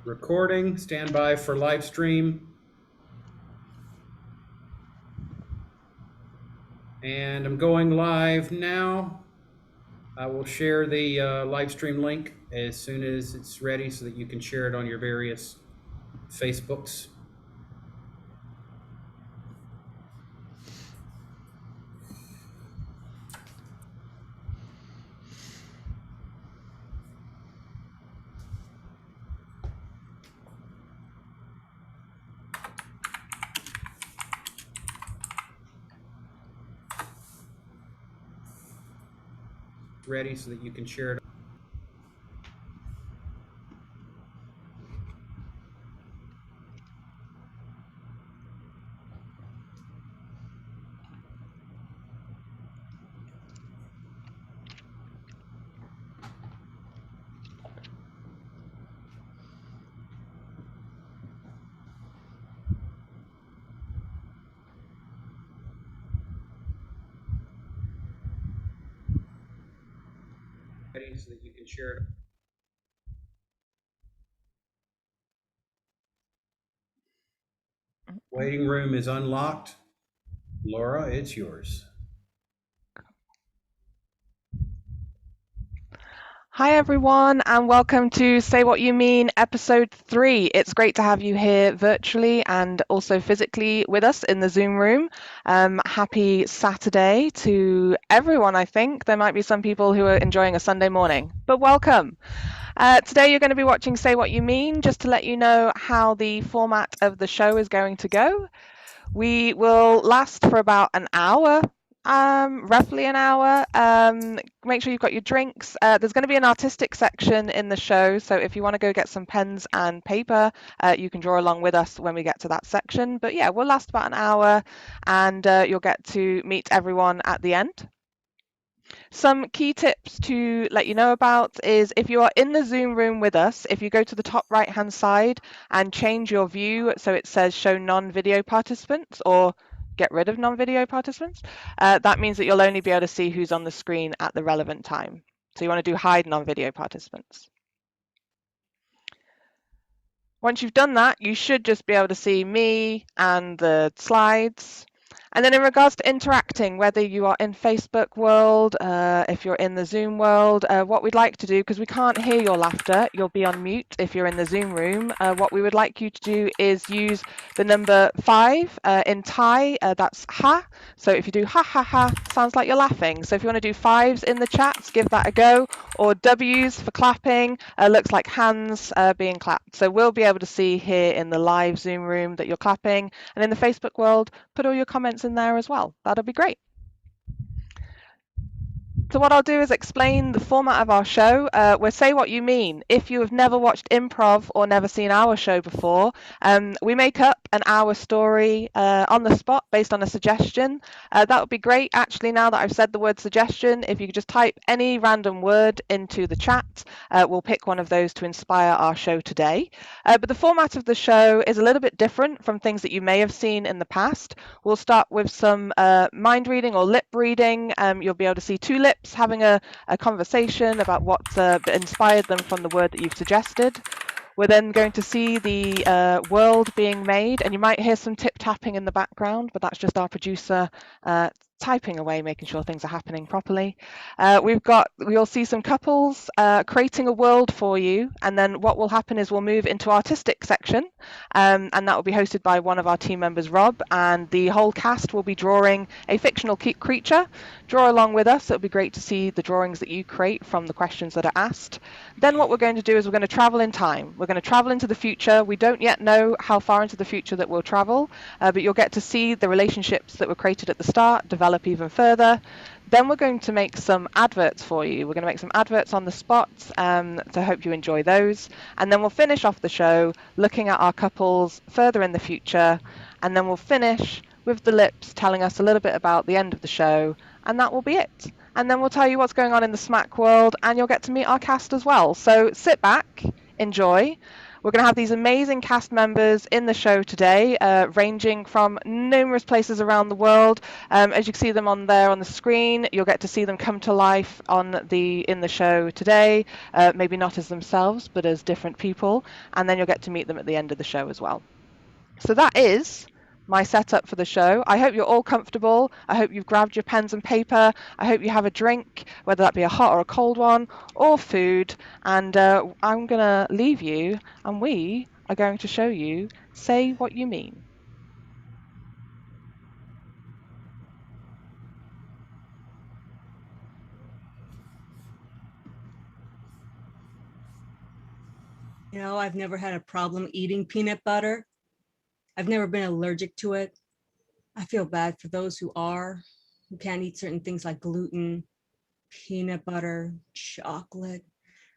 Recording, stand by for live stream. And I'm going live now. I will share the live stream link as soon as it's ready so that you can share it on your various Facebooks. Ready so that you can share it. Ready so that you can share it. Waiting room is unlocked. Laura, it's yours. Hi everyone, and welcome to Say What You Mean episode 3. It's great to have you here virtually and also physically with us in the Zoom room. Happy Saturday to everyone, I think. There might be some people who are enjoying a Sunday morning, but welcome. Today you're going to be watching Say What You Mean, just to let you know how the format of the show is going to go. We will last for about an hour, roughly an hour. Make sure you've got your drinks. There's going to be an artistic section in the show, so if you want to go get some pens and paper, you can draw along with us when we get to that section. But yeah, we'll last about an hour, and you'll get to meet everyone at the end. Some key tips to let you know about is if you are in the Zoom room with us, if you go to the top right hand side and change your view so it says show non-video participants or get rid of non-video participants, that means that you'll only be able to see who's on the screen at the relevant time. So you want to do hide non-video participants. Once you've done that, you should just be able to see me and the slides. And then in regards to interacting, whether you are in Facebook world, if you're in the Zoom world, what we'd like to do, because we can't hear your laughter, you'll be on mute if you're in the Zoom room. What we would like you to do is use the number 5 in Thai, that's ha. So if you do ha ha ha, sounds like you're laughing. So if you want to do 5s in the chats, give that a go, or W's for clapping, looks like hands being clapped. So we'll be able to see here in the live Zoom room that you're clapping, and in the Facebook world, put all your comments in there as well. That'll be great. So what I'll do is explain the format of our show. We'll say what you mean. If you have never watched Improv or never seen our show before, we make up an hour story on the spot based on a suggestion. That would be great. Actually, now that I've said the word suggestion, if you could just type any random word into the chat, we'll pick one of those to inspire our show today. But the format of the show is a little bit different from things that you may have seen in the past. We'll start with some mind reading or lip reading. You'll be able to see two lips having a conversation about what inspired them from the word that you've suggested. We're then going to see the world being made, and you might hear some tip tapping in the background, but that's just our producer typing away, making sure things are happening properly. We'll see some couples creating a world for you, and then what will happen is we'll move into artistic section, and that will be hosted by one of our team members, Rob, and the whole cast will be drawing a fictional creature. Draw along with us. It'll be great to see the drawings that you create from the questions that are asked. Then what we're going to do is we're going to travel in time. We're going to travel into the future. We don't yet know how far into the future that we'll travel, but you'll get to see the relationships that were created at the start develop even further. Then we're going to make some adverts for you. We're going to make some adverts on the spot, so I hope you enjoy those. And then we'll finish off the show looking at our couples further in the future, and then we'll finish with the lips telling us a little bit about the end of the show, and that will be it. And then we'll tell you what's going on in the Smack world, and you'll get to meet our cast as well. So sit back, enjoy. We're going to have these amazing cast members in the show today, ranging from numerous places around the world. As you can see them on there on the screen, you'll get to see them come to life in the show today, maybe not as themselves, but as different people, and then you'll get to meet them at the end of the show as well. So that is my setup for the show. I hope you're all comfortable. I hope you've grabbed your pens and paper. I hope you have a drink, whether that be a hot or a cold one, or food. And I'm going to leave you, and we are going to show you Say What You Mean. You know, I've never had a problem eating peanut butter. I've never been allergic to it. I feel bad for those who can't eat certain things like gluten, peanut butter, chocolate.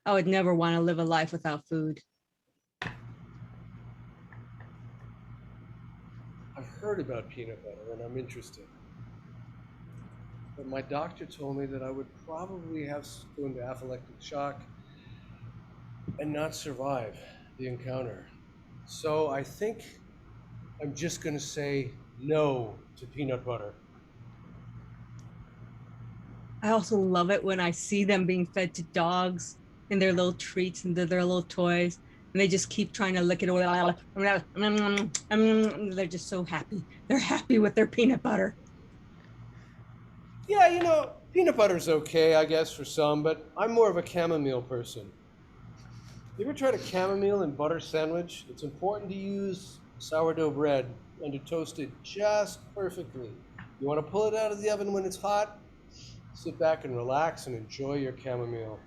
I would never want to live a life without food. I've heard about peanut butter and I'm interested. But my doctor told me that I would probably have to go into anaphylactic shock and not survive the encounter. So I think I'm just gonna say no to peanut butter. I also love it when I see them being fed to dogs and their little treats and their little toys, and they just keep trying to lick it away. They're just so happy. They're happy with their peanut butter. Yeah, you know, peanut butter's okay, I guess, for some, but I'm more of a chamomile person. You ever tried a chamomile and butter sandwich? It's important to use sourdough bread and to toast it just perfectly. You want to pull it out of the oven when it's hot? Sit back and relax and enjoy your chamomile.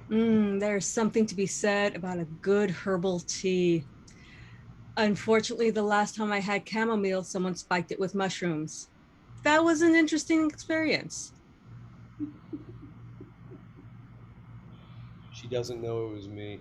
There's something to be said about a good herbal tea. Unfortunately, the last time I had chamomile, someone spiked it with mushrooms. That was an interesting experience. She doesn't know it was me.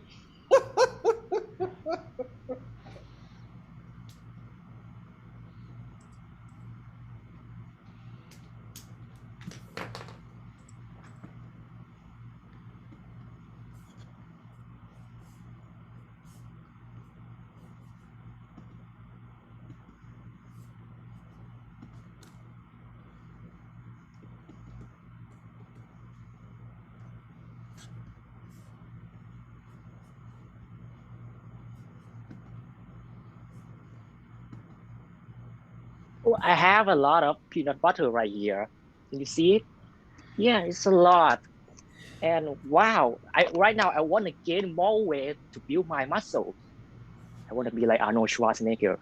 Oh, I have a lot of peanut butter right here. Can you see it? Yeah, it's a lot. And wow, right now I want to gain more weight to build my muscles. I want to be like Arnold Schwarzenegger.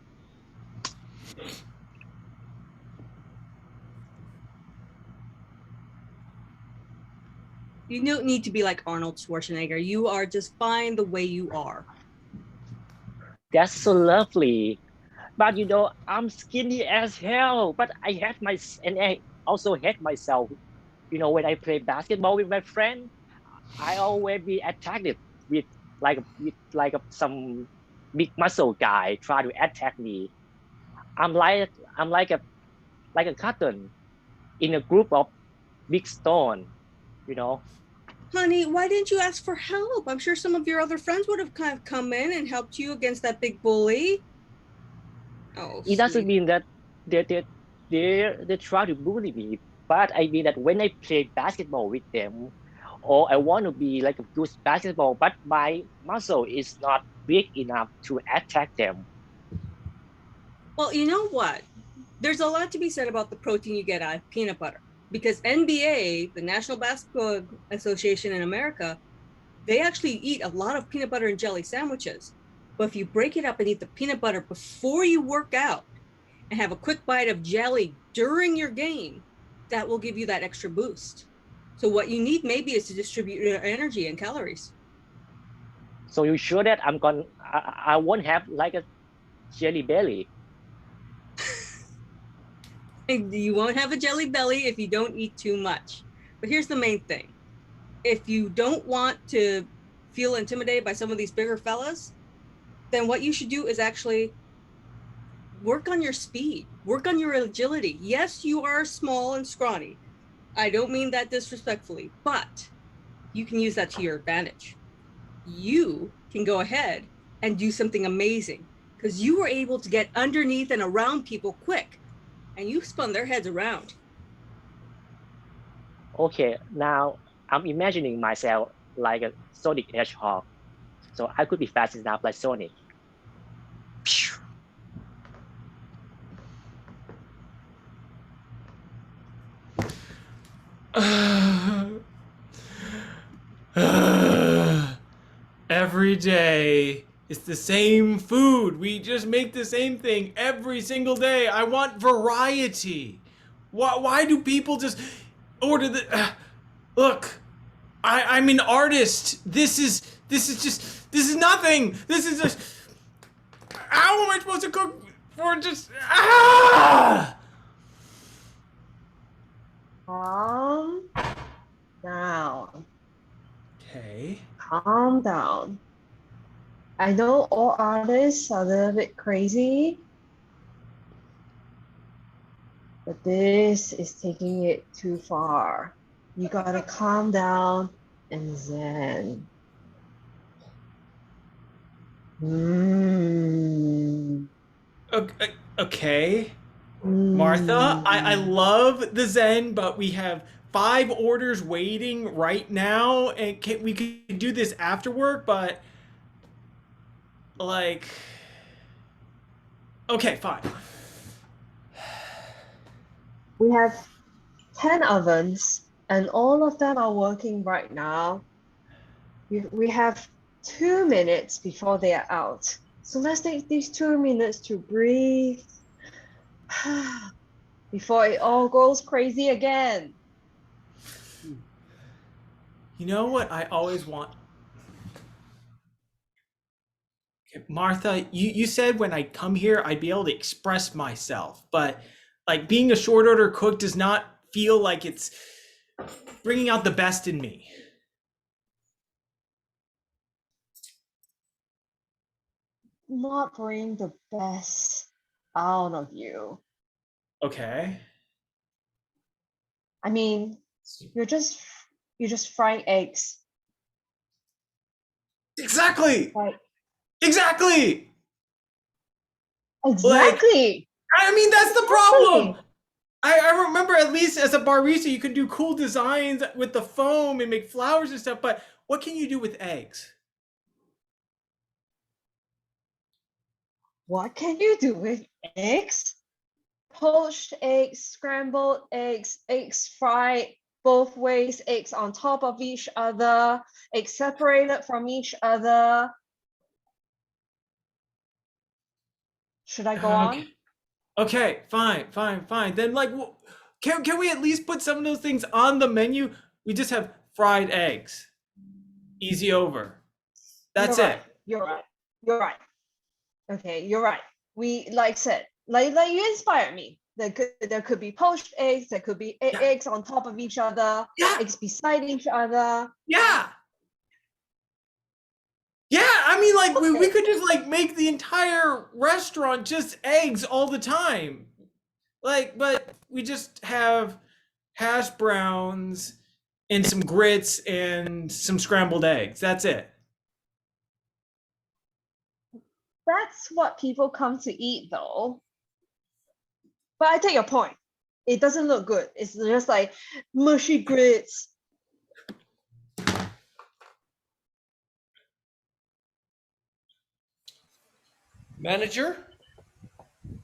You don't need to be like Arnold Schwarzenegger. You are just fine the way you are. That's so lovely. But you know, I'm skinny as hell. But I also hate myself. You know, when I play basketball with my friend, I always be attacked with some big muscle guy try to attack me. I'm like a cotton in a group of big stone, you know. Honey, why didn't you ask for help? I'm sure some of your other friends would have kind of come in and helped you against that big bully. Oh, It doesn't mean that they try to bully me, but I mean that when I play basketball with them, or I want to be like a good basketball, but my muscle is not big enough to attack them. Well, you know what? There's a lot to be said about the protein you get out of peanut butter, because NBA, the National Basketball Association in America, they actually eat a lot of peanut butter and jelly sandwiches. But if you break it up and eat the peanut butter before you work out and have a quick bite of jelly during your game, that will give you that extra boost. So what you need maybe is to distribute your energy and calories. So you sure that I won't have like a jelly belly? You won't have a jelly belly if you don't eat too much. But here's the main thing. If you don't want to feel intimidated by some of these bigger fellas, then what you should do is actually work on your speed, work on your agility. Yes, you are small and scrawny. I don't mean that disrespectfully, but you can use that to your advantage. you can go ahead and do something amazing because you were able to get underneath and around people quick and you spun their heads around. Okay, now I'm imagining myself like a Sonic Hedgehog, so I could be fast enough like Sonic. Every day it's the same food. We just make the same thing every single day. I want variety. Why do people just order the look, I'm an artist. This is nothing. This is just how am I supposed to cook for just Calm down. Okay. Calm down. I know all artists are a little bit crazy, but this is taking it too far. You gotta calm down and zen. Okay. Martha, I love the Zen, but we have 5 orders waiting right now, and we could do this after work, but like, okay, fine. We have 10 ovens and all of them are working right now. We have 2 minutes before they are out. So let's take these 2 minutes to breathe before it all goes crazy again. You know what I always want? Okay, Martha, you said when I come here I'd be able to express myself, but like being a short order cook does not feel like it's bringing out the best in me. Not bring the best out of you. Okay. I mean, you're just frying eggs. Exactly. Like Exactly. exactly. I mean, that's the problem. I remember at least as a barista, you could do cool designs with the foam and make flowers and stuff, but what can you do with eggs? What can you do with eggs? Poached eggs, scrambled eggs, eggs fried both ways, eggs on top of each other, eggs separated from each other. Should I go on? Okay, fine. Then like, can we at least put some of those things on the menu? We just have fried eggs. Easy over. That's You're it. right. You're right. Okay, you're right. We like said, like you inspired me. There could be poached eggs. There could be eggs on top of each other. Yeah. Eggs beside each other. Yeah. Yeah, I mean, like, we could just, like, make the entire restaurant just eggs all the time. Like, but we just have hash browns and some grits and some scrambled eggs. That's it. That's what people come to eat, though. But I take your point. It doesn't look good. It's just like mushy grits. Manager,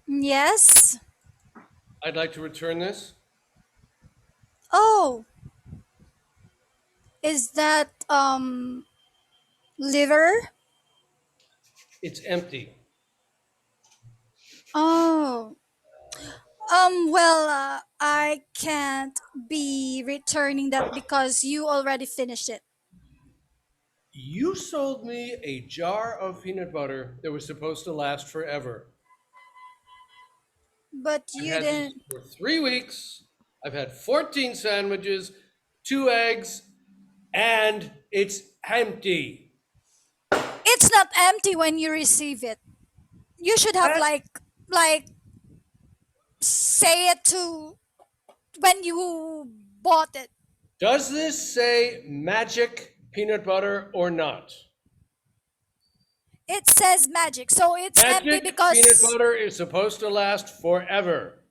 Yes. I'd like to return this. Oh, is that liver? It's empty. Oh. Well, I can't be returning that because you already finished it. You sold me a jar of peanut butter that was supposed to last forever. But I've you had these didn't. for 3 weeks. I've had 14 sandwiches, 2 eggs, and it's empty. It's not empty when you receive it. You should have like say it to when you bought it. Does this say magic peanut butter or not? it says magic, so it's empty Magic because peanut butter is supposed to last forever.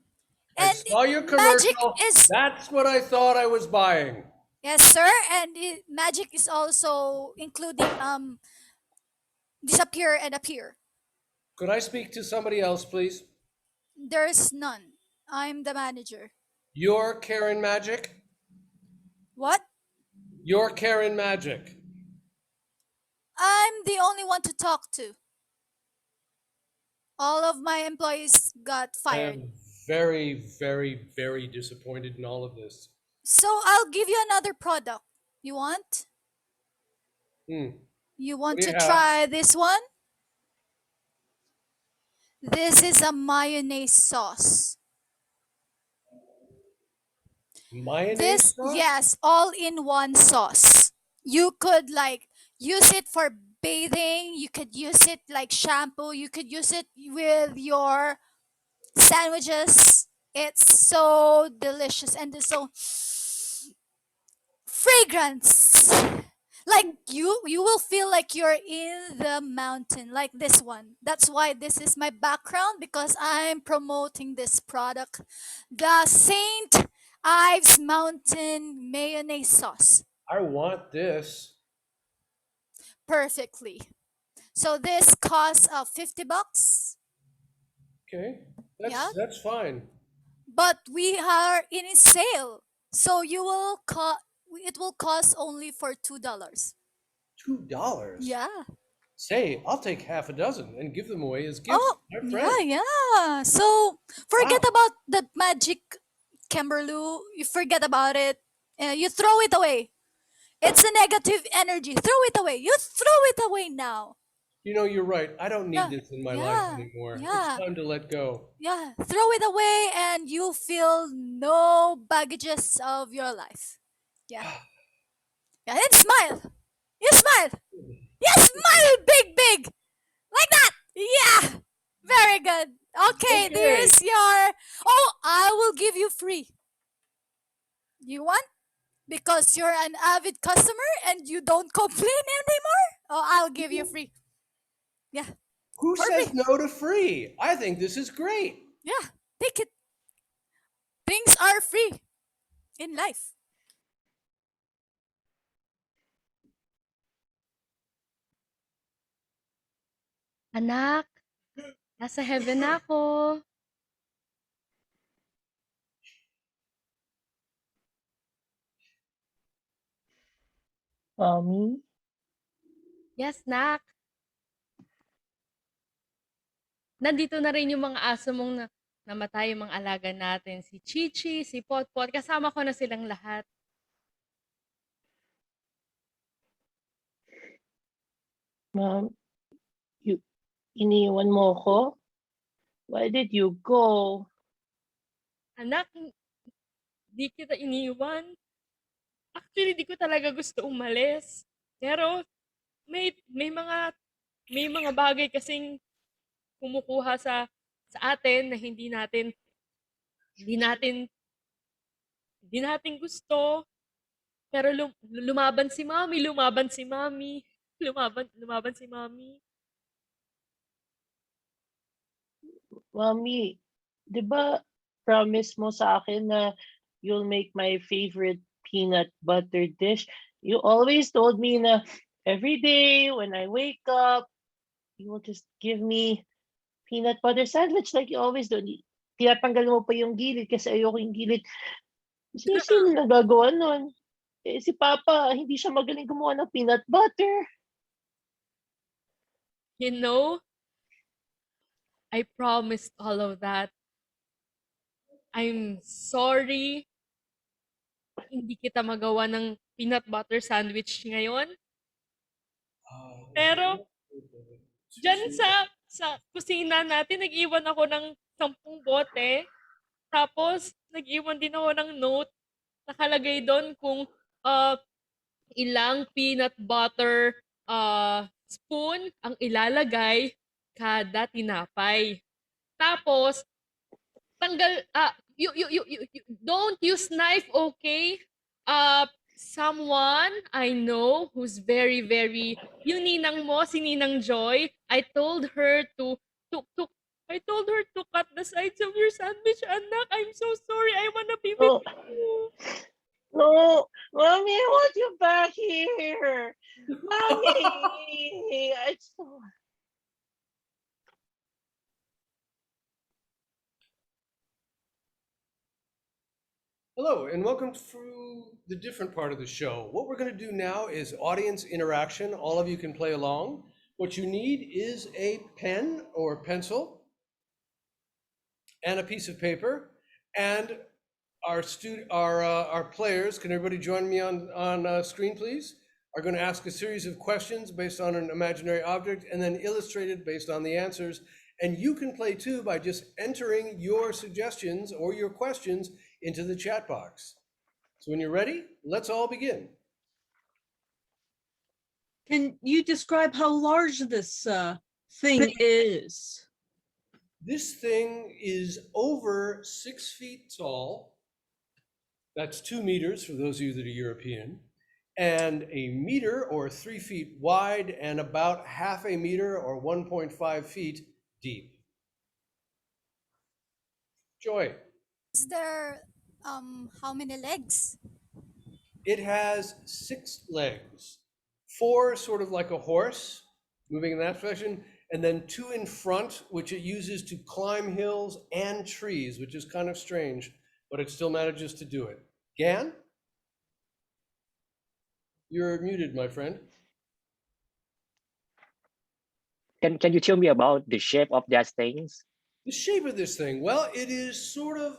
I and saw your magic commercial. is That's what I thought I was buying. yes, sir, and magic is also including disappear and appear. Could I speak to somebody else, please? There's none. I'm the manager. You're Karen Magic? What? You're Karen Magic. I'm the only one to talk to. All of my employees got I fired. am very, very, very disappointed in all of this. So I'll give you another product. You want? Hmm. You want What do to you have? try this one? This is a mayonnaise sauce. Mayonnaise This, sauce? yes, all in one sauce. You could like use it for bathing, you could use it like shampoo, you could use it with your sandwiches. It's so delicious and it's so fragrance. Like you will feel like you're in the mountain like this one. That's why this is my background because I'm promoting this product. The Saint Ives Mountain mayonnaise sauce. I want this. Perfectly. So this costs $50. Okay. Yeah. That's fine. But we are in a sale. So it will cost only for $2. $2? Yeah. Say, I'll take half a dozen and give them away as gifts Oh, to my friends. yeah. So forget Wow. about the magic Kimberloo. You forget about it. You throw it away. It's a negative energy. Throw it away. You throw it away now. You know, you're right. I don't need Yeah, this in my life yeah, anymore. yeah. It's time to let go. Yeah, throw it away and you feel no baggages of your life. Yeah. Yeah, and smile. You smile. You smile big. Like that. Yeah. Very good. Okay, Okay. there's your. Oh, I will give you free. You want? Because you're an avid customer and you don't complain anymore? Oh, I'll give you free. Yeah. Who For says free. no to free? I think this is great. Yeah. Take it. Things are free in life. Anak, nasa heaven na ako. Mommy? Yes, nak. Nandito na rin yung mga aso mong namatay, yung mga alaga natin. Si Chichi, si Potpot, kasama ko na silang lahat. Mom, you iniwan mo ko? Why did you go? Anak, di kita iniwan. Actually, di ko talaga gusto umalis. Pero may mga bagay kasing kumukuha sa atin na hindi natin gusto. Pero lumaban si Mommy, lumaban si Mommy. Lumaban si Mommy. Mommy, di ba promise mo sa akin na you'll make my favorite peanut butter dish? You always told me na every day when I wake up, you will just give me peanut butter sandwich like you always do. Tinatanggal mo pa yung gilid kasi ayoko yung gilid. Sino nagagawa nun? Eh, si Papa, hindi siya magaling gumawa ng peanut butter. You know, I promised all of that. I'm sorry. Hindi kita magawa ng peanut butter sandwich ngayon. Pero, dyan sa kusina natin, nag-iwan ako ng 10 bote. Tapos, nag-iwan din ako ng note. Nakalagay doon kung ilang peanut butter spoon ang ilalagay kada tinapay. Tapos, tanggal, you don't use knife, okay? someone I know who's very, very, yung ninang mo, si Ninang Joy, I told her to, I told her to cut the sides of your sandwich, anak. I'm so sorry. I wanna be with Oh, you. no, mommy, I want you back here. Mommy, it's so... Hello, and welcome to the different part of the show. What we're going to do now is audience interaction. All of you can play along. What you need is a pen or pencil and a piece of paper. And our players, can everybody join me on screen, please? Are going to ask a series of questions based on an imaginary object and then illustrated based on the answers. And you can play too by just entering your suggestions or your questions into the chat box. So when you're ready, let's all begin. Can you describe how large this thing is? This thing is over 6 feet tall. That's 2 meters for those of you that are European, and a meter or 3 feet wide and about half a meter or 1.5 feet deep. Joy. Is there how many legs? It has 6 legs, 4 sort of like a horse, moving in that fashion, and then 2 in front, which it uses to climb hills and trees, which is kind of strange, but it still manages to do it. Gan? You're muted, my friend. Can you tell me about the shape of that things? The shape of this thing, well, it is sort of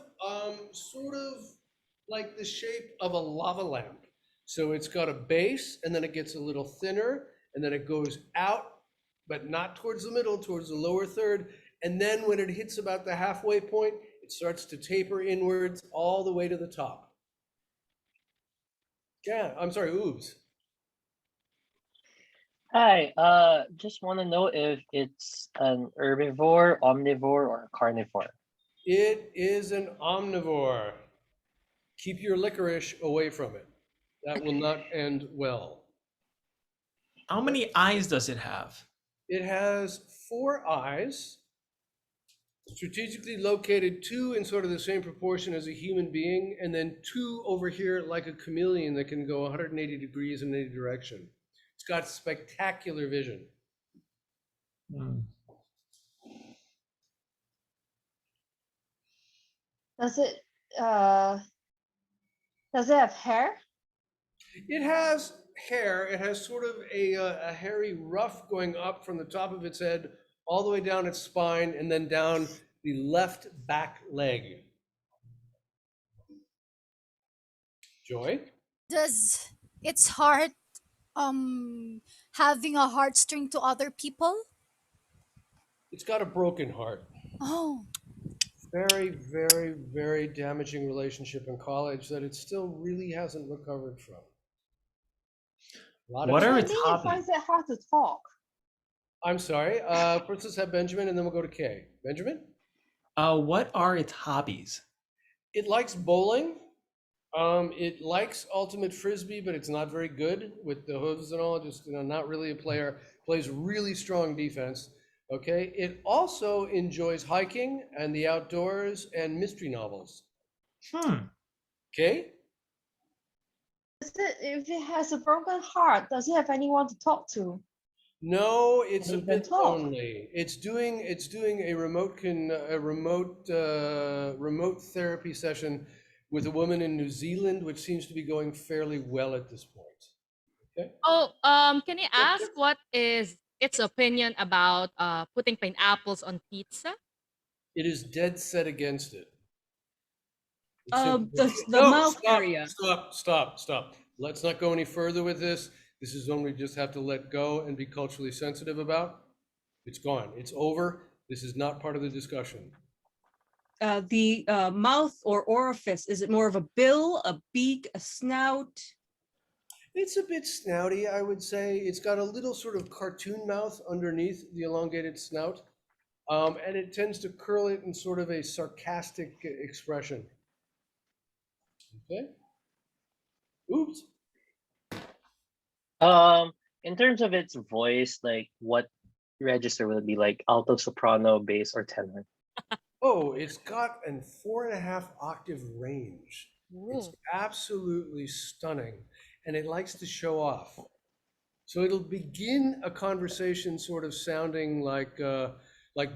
like the shape of a lava lamp. So it's got a base, and then it gets a little thinner, and then it goes out, but not towards the middle, towards the lower third. And then when it hits about the halfway point, it starts to taper inwards all the way to the top. Yeah, I'm sorry, Oobs. Hi, just want to know if it's an herbivore, omnivore, or carnivore. It is an omnivore. Keep your licorice away from it. That will not end well. How many eyes does it have? It has 4 eyes, strategically located, 2 in sort of the same proportion as a human being, and then 2 over here like a chameleon that can go 180 degrees in any direction. It's got spectacular vision. Does it have hair? It has hair. It has sort of a hairy ruff going up from the top of its head all the way down its spine and then down the left back leg. Joy? Does its heart having a heartstring to other people? It's got a broken heart. Oh, Very, very, very damaging relationship in college that it still really hasn't recovered from. What are I its think it hobbies? finds it hard to talk. I'm sorry. First let's have Benjamin and then we'll go to Kay. Benjamin? What are its hobbies? It likes bowling. It likes ultimate frisbee, but it's not very good with the hooves and all. Just not really a player. Plays really strong defense. Okay. It also enjoys hiking and the outdoors and mystery novels. Okay. If it has a broken heart, does it have anyone to talk to? No, it's a Even bit talk. lonely. It's doing a remote therapy session with a woman in New Zealand, which seems to be going fairly well at this point. Okay. Oh, can I ask what is its opinion about putting pineapples on pizza? It is dead set against it. It's The mouth stop, area. stop. Let's not go any further with this. This is one we just have to let go and be culturally sensitive about. It's gone. It's over. This is not part of the discussion. The mouth or orifice, is it more of a bill, a beak, a snout? It's a bit snouty, I would say. It's got a little sort of cartoon mouth underneath the elongated snout. And it tends to curl it in sort of a sarcastic expression. Okay. Oops. In terms of its voice, like what register will it be, like alto, soprano, bass, or tenor? Oh, it's got a 4.5 octave range. It's Ooh. absolutely stunning, and it likes to show off. So it'll begin a conversation sort of sounding like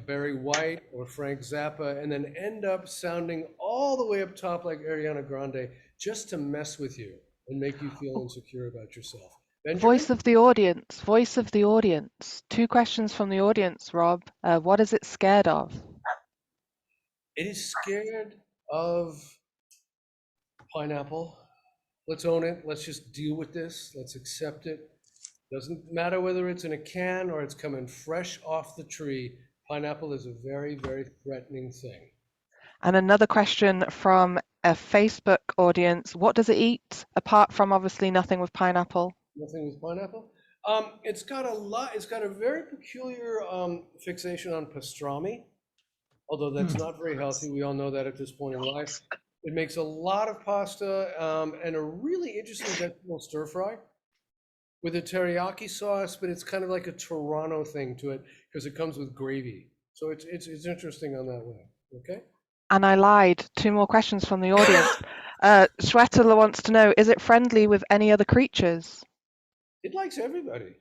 Barry White or Frank Zappa, and then end up sounding all the way up top like Ariana Grande, just to mess with you and make you feel insecure about yourself. Benjamin? Voice of the audience. Voice of the audience. 2 questions from the audience, Rob. What is it scared of? It is scared of pineapple. Let's own it. Let's just deal with this. Let's accept it. Doesn't matter whether it's in a can or it's coming fresh off the tree. Pineapple is a very, very threatening thing. And another question from a Facebook audience. What does it eat, apart from obviously nothing with pineapple? Nothing with pineapple. It's got a very peculiar fixation on pastrami, although that's not very healthy. We all know that at this point in life. It makes a lot of pasta and a really interesting vegetable stir fry with a teriyaki sauce, but it's kind of like a Toronto thing to it because it comes with gravy. So it's interesting on that way. Okay. And I lied. 2 more questions from the audience. Shweta wants to know, is it friendly with any other creatures? It likes everybody.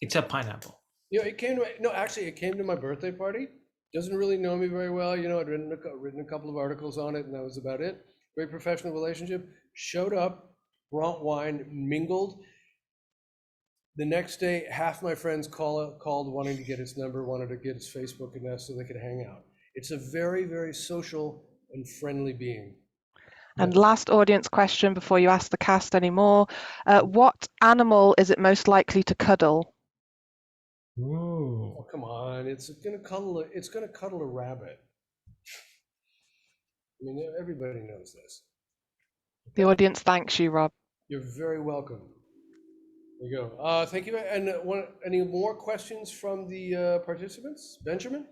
Except pineapple. You know, it came to my birthday party. Doesn't really know me very well. You know, I'd written a couple of articles on it, and that was about it. Very professional relationship. Showed up, brought wine, mingled. The next day, half my friends called wanting to get his number, wanted to get his Facebook and that so they could hang out. It's a very, very social and friendly being. And last audience question before you ask the cast any more. What animal is it most likely to cuddle? Ooh. Oh, come on, it's gonna cuddle a rabbit. I mean, everybody knows this. The audience thanks you, Rob. You're very welcome. There you go. Thank you. And any more questions from the participants? Benjamin?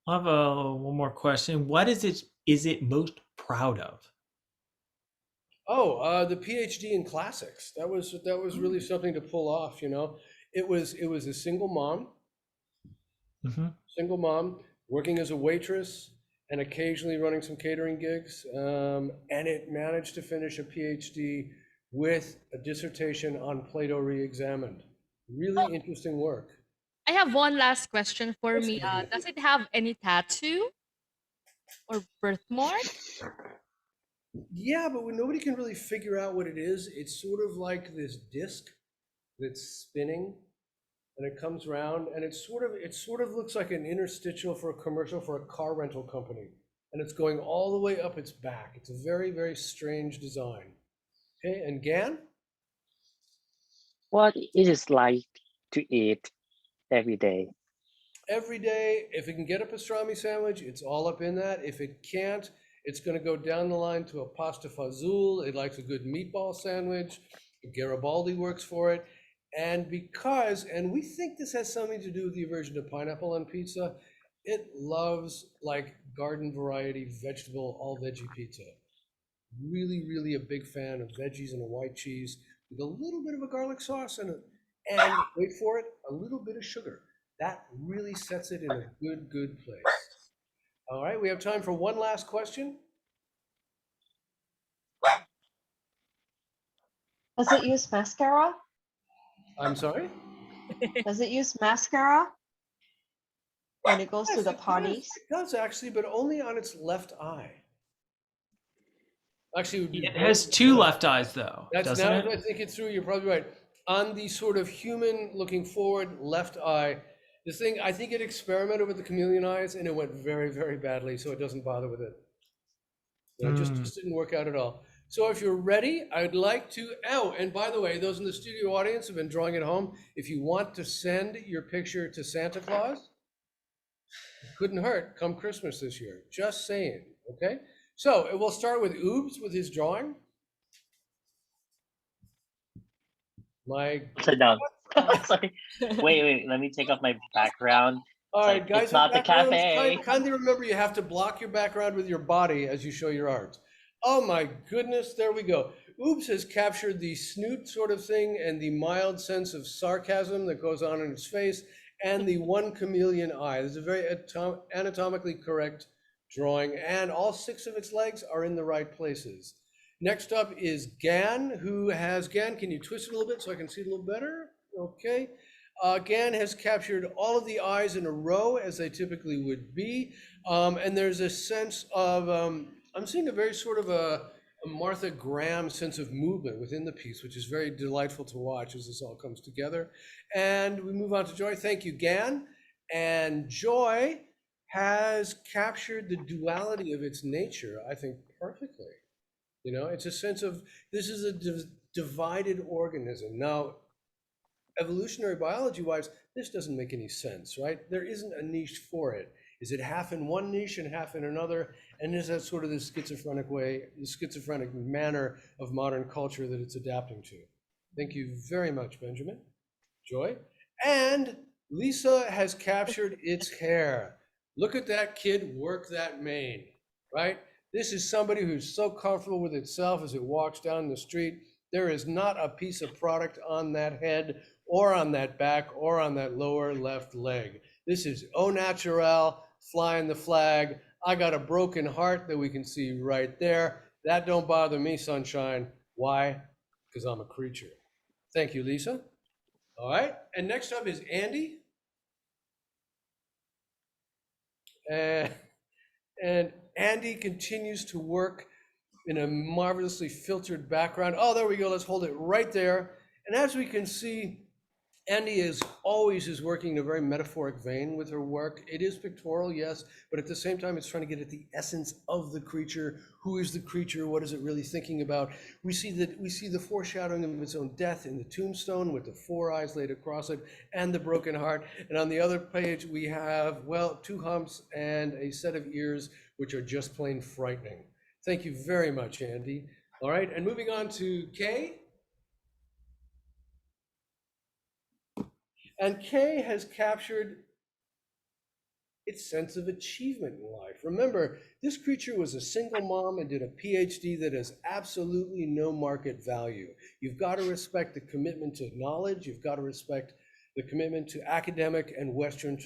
I have one more question. What is it most proud of? Oh, the PhD in classics. That was really something to pull off. You know, it was a single mom. Single mom working as a waitress and occasionally running some catering gigs, and it managed to finish a PhD with a dissertation on Plato re-examined. Really interesting work. I have one last question for Yes, me. Lydia. Does it have any tattoo or birthmark? Yeah, but when nobody can really figure out what it is, it's sort of like this disc that's spinning, and it comes around, and it sort of looks like an interstitial for a commercial for a car rental company, and it's going all the way up its back. It's a very, very strange design. Okay, and Gan? What it is like to eat every day? Every day, if it can get a pastrami sandwich, it's all up in that. If it can't, it's going to go down the line to a pasta fazool. It likes a good meatball sandwich. Garibaldi works for it. And we think this has something to do with the aversion to pineapple on pizza, it loves like garden variety vegetable all veggie pizza. Really, really a big fan of veggies and a white cheese with a little bit of a garlic sauce and wait for it, a little bit of sugar. That really sets it in a good place. All right, we have time for one last question. Does it use mascara? I'm sorry? Does it use mascara when it goes to Yes, the it does. parties? It does actually, but only on its left eye. Actually, it would be It has 2 left eyes, though, That's doesn't now it? that I think it through, you're probably right. On the sort of human looking forward left eye, the thing, I think it experimented with the chameleon eyes and it went very, very badly, so it doesn't bother with it. You know, it just didn't work out at all. So if you're ready, I'd like to, and by the way, those in the studio audience have been drawing it home. If you want to send your picture to Santa Claus, it couldn't hurt come Christmas this year. Just saying, okay? So we'll start with Oobs with his drawing. Sit down. Sorry. Wait. Let me take off my background. All right, guys, it's not the cafe. Kindly remember you have to block your background with your body as you show your art. Oh my goodness, there we go. Oops has captured the snoot sort of thing and the mild sense of sarcasm that goes on in its face and the one chameleon eye. This is a very anatomically correct drawing, and all 6 of its legs are in the right places. Next up is Gan, Gan, can you twist it a little bit so I can see it a little better? Okay. Gan has captured all of the eyes in a row as they typically would be. And there's a sense of, I'm seeing a very sort of a Martha Graham sense of movement within the piece, which is very delightful to watch as this all comes together. And we move on to Joy. Thank you, Gan. And Joy has captured the duality of its nature, I think, perfectly. You know, it's a sense of, this is a divided organism. Now, evolutionary biology wise, this doesn't make any sense, right? There isn't a niche for it. Is it half in one niche and half in another? And is that sort of the schizophrenic way, the schizophrenic manner of modern culture that it's adapting to? Thank you very much, Benjamin. Joy. And Lisa has captured its hair. Look at that kid work that mane, right? This is somebody who's so comfortable with itself as it walks down the street. There is not a piece of product on that head or on that back or on that lower left leg. This is au naturel, flying the flag. I got a broken heart that we can see right there. That don't bother me, sunshine. Why? Because I'm a creature. Thank you, Lisa. All right, and next up is Andy. And Andy continues to work in a marvelously filtered background. Oh, there we go. Let's hold it right there. And as we can see, Andy is working in a very metaphoric vein with her work. It is pictorial, yes, but at the same time, it's trying to get at the essence of the creature. Who is the creature? What is it really thinking about? We see the foreshadowing of its own death in the tombstone with the 4 eyes laid across it and the broken heart. And on the other page, we have, well, 2 humps and a set of ears, which are just plain frightening. Thank you very much, Andy. All right, and moving on to Kay. And Kay has captured its sense of achievement in life. Remember, this creature was a single mom and did a PhD that has absolutely no market value. You've got to respect the commitment to knowledge. You've got to respect the commitment to academic and Western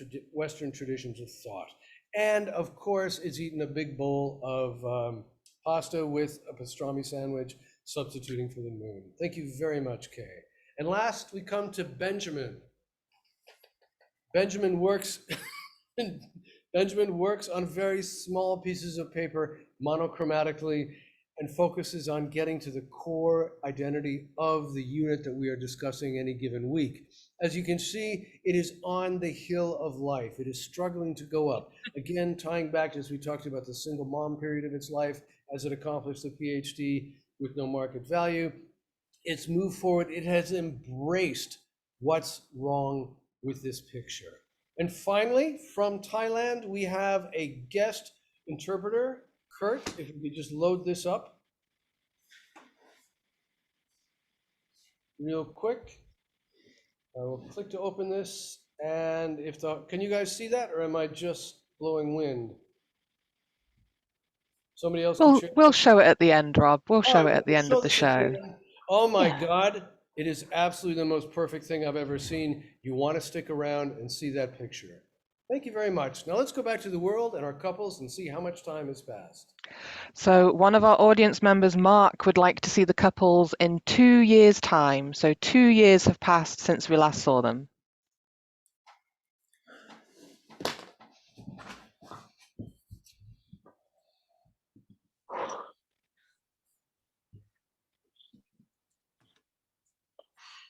traditions of thought. And of course, it's eaten a big bowl of pasta with a pastrami sandwich, substituting for the moon. Thank you very much, Kay. And last, we come to Benjamin. Benjamin works on very small pieces of paper monochromatically and focuses on getting to the core identity of the unit that we are discussing any given week. As you can see, it is on the hill of life. It is struggling to go up. Again, tying back as we talked about the single mom period of its life as it accomplished the PhD with no market value. It's moved forward. It has embraced what's wrong with this picture. And finally, from Thailand, we have a guest interpreter, Kurt, if we could just load this up real quick. I will click to open this, and can you guys see that, or am I just blowing wind? Somebody else can share. We'll show it at the end, Rob. We'll show it at the end of the show. Oh my God. It is absolutely the most perfect thing I've ever seen. You want to stick around and see that picture. Thank you very much. Now let's go back to the world and our couples and see how much time has passed. So one of our audience members, Mark, would like to see the couples in 2 years' time. So 2 years have passed since we last saw them.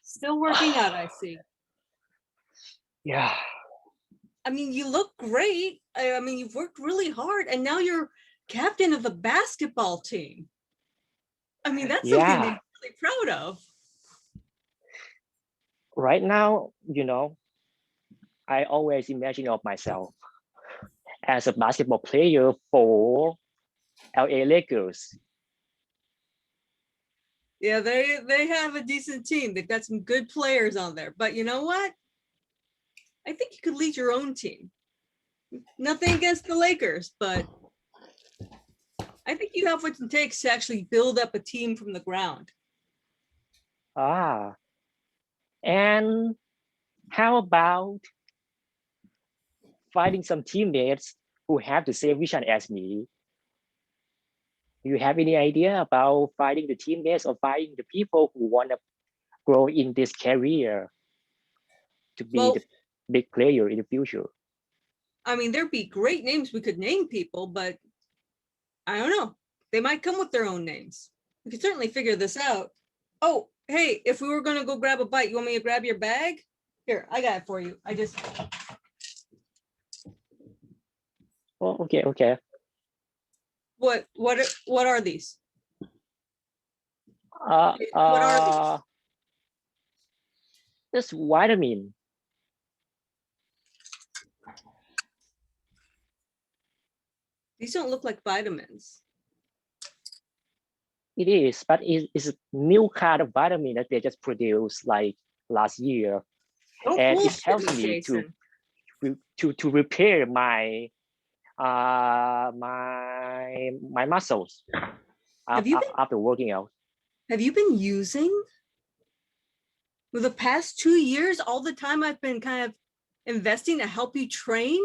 Still working out, I see. Yeah. I mean, you look great. I mean, you've worked really hard, and now you're captain of a basketball team. I mean, that's something to be really proud of. Right now, I always imagine of myself as a basketball player for LA Lakers. Yeah, they have a decent team. They've got some good players on there. But you know what? I think you could lead your own team. Nothing against the Lakers, but I think you have what it takes to actually build up a team from the ground. Ah, and how about finding some teammates who have the same vision as me? Do you have any idea about finding the teammates or finding the people who want to grow in this career to be Well, the big player in the future? I mean, there'd be great names we could name people, but I don't know. They might come with their own names. We could certainly figure this out. Oh, hey, if we were going to go grab a bite, you want me to grab your bag? Here, I got it for you. Oh, okay, okay. What are these? Uh, What are uh, this vitamin. These don't look like vitamins. It is, but it's a new kind of vitamin that they just produced like last year, Don't and it bullshit helps me, me Jason. to repair my my muscles Have you been after working out. Have you been using for the past 2 years, all the time I've been kind of investing to help you train?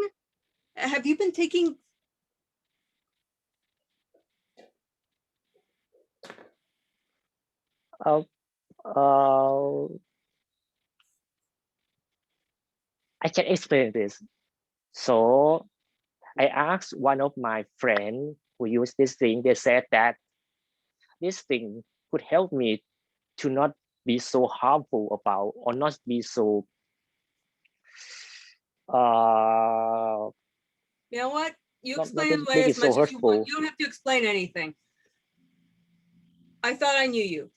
Have you been taking? Uh, uh, I can explain this. So I asked one of my friends who used this thing. They said that this thing could help me to not be so harmful about, or not be so You know what? You not explain it make as it so much as you want. hurtful. You don't have to explain anything. I thought I knew you.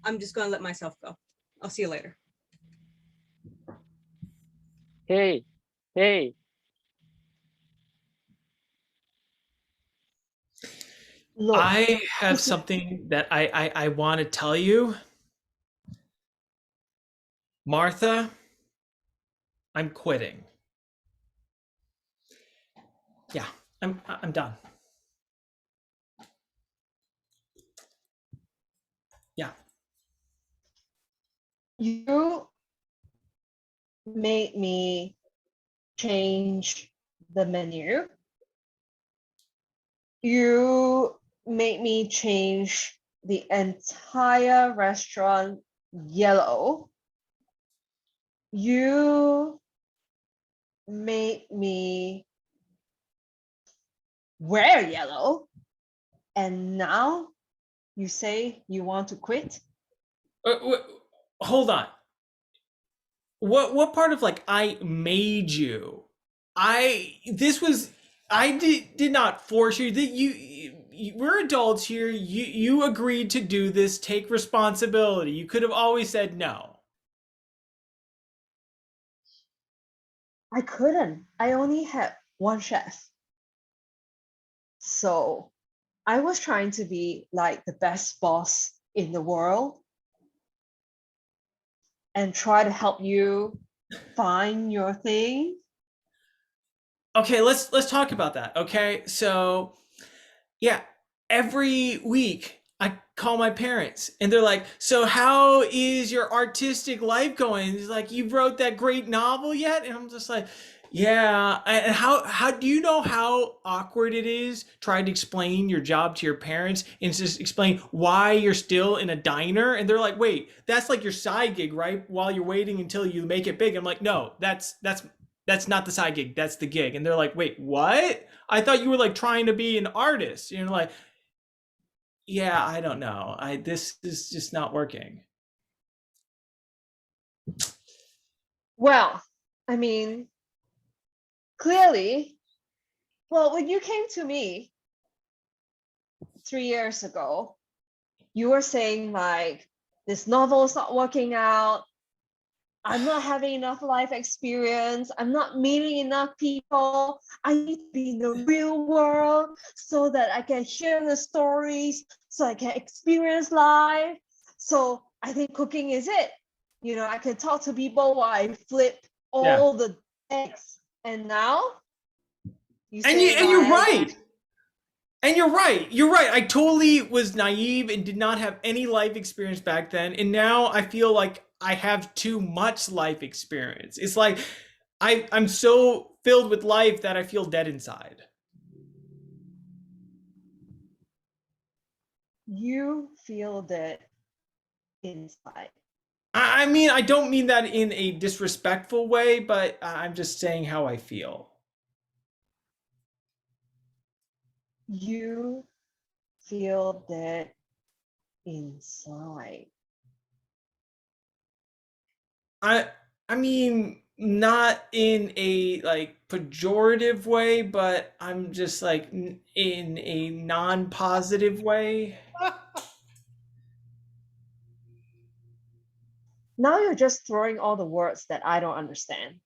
I'm just gonna let myself go. I'll see you later. Hey, hey. Look, I have something that I want to tell you. Martha, I'm quitting. Yeah, I'm done. Yeah. you made me change the menu. You made me change the entire restaurant yellow. You made me wear yellow. And now you say you want to quit? Hold on. What part of like I made you? I did not force you. That we're adults here. You agreed to do this. Take responsibility. You could have always said no. I couldn't. I only had one chef. So I was trying to be like the best boss in the world and try to help you find your thing. Okay, let's talk about that. Okay, so yeah, every week I call my parents and they're like, "So how is your artistic life going?" It's like, "You wrote that great novel yet?" And I'm just like, "Yeah." And how do you know how awkward it is trying to explain your job to your parents and just explain why you're still in a diner? And they're like, "Wait, that's like your side gig, right? While you're waiting until you make it big." I'm like, "No, that's not the side gig. That's the gig." And they're like, "Wait, what? I thought you were like trying to be an artist." You know, like, yeah, I don't know. This is just not working. Well, I mean, clearly, well, when you came to me 3 years ago, you were saying like, this novel is not working out. I'm not having enough life experience. I'm not meeting enough people. I need to be in the real world so that I can hear the stories, so I can experience life. So I think cooking is it. You know, I can talk to people while I flip all the eggs. And now you say And you're like, right. And you're right. You're right. I totally was naive and did not have any life experience back then. And now I feel like I have too much life experience. It's like I'm so filled with life that I feel dead inside. You feel that inside. I mean, I don't mean that in a disrespectful way, but I'm just saying how I feel. You feel that inside. I mean, not in a like pejorative way, but I'm just like in a non-positive way. Now you're just throwing all the words that I don't understand.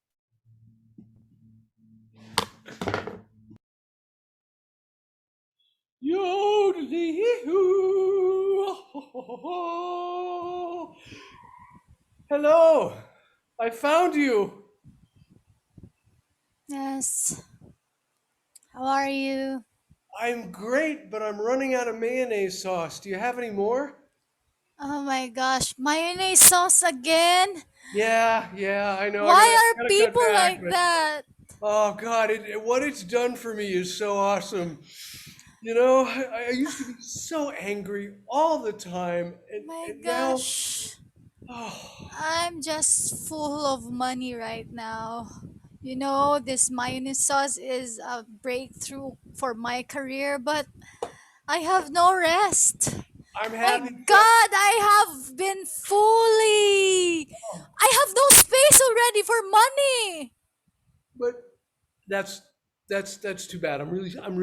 Hello, I found you. Yes. How are you? I'm great, but I'm running out of mayonnaise sauce. Do you have any more? Oh my gosh, mayonnaise sauce again? Yeah, I know. Why I are gotta cut people back, like but that? oh God, what it's done for me is so awesome. You know, I used to be so angry all the time, My and now, gosh. oh, I'm just full of money right now. You know, this mayonnaise sauce is a breakthrough for my career, but I have no rest. I'm My having fun. God, I have been fully. I have no space already for money. But that's that's too bad. I'm really sorry. But I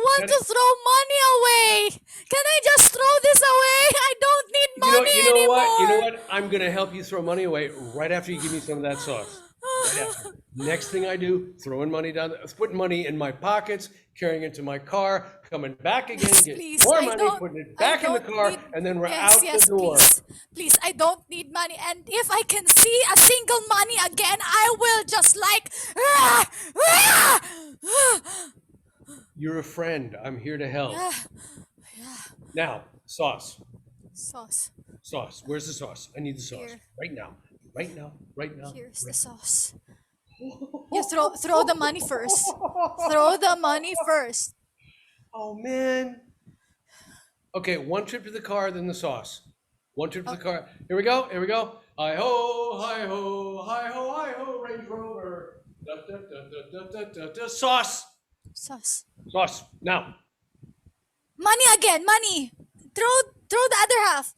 want can I, to throw money away. Can I just throw this away? I don't need money you know what? You know anymore. what? I'm gonna help you throw money away right after you give me some of that sauce. Right after. Next thing I do, throwing money putting money in my pockets, carrying it to my car, coming back again, Please, getting please, more money, putting it I back in the don't car, need. and then we're Yes, out the yes, door. please, please. I don't need money, and if I can see a single money again, I will just like. You're a friend. I'm here to help. Yeah, yeah. Now, sauce. Sauce. Sauce. Where's the sauce? I need the sauce. Here. Right now. Right now. Right now. Here's the Right sauce. You throw the money first. Throw the money first. Oh man. Okay, one trip to the car, then the sauce. One trip to the car. Here we go. Here we go. Hi ho, hi ho, hi ho, hi ho, Range Rover. Da, da, da, da, da, da, da. Sauce. Sauce. Sauce. Now. Money again. Money. Throw the other half.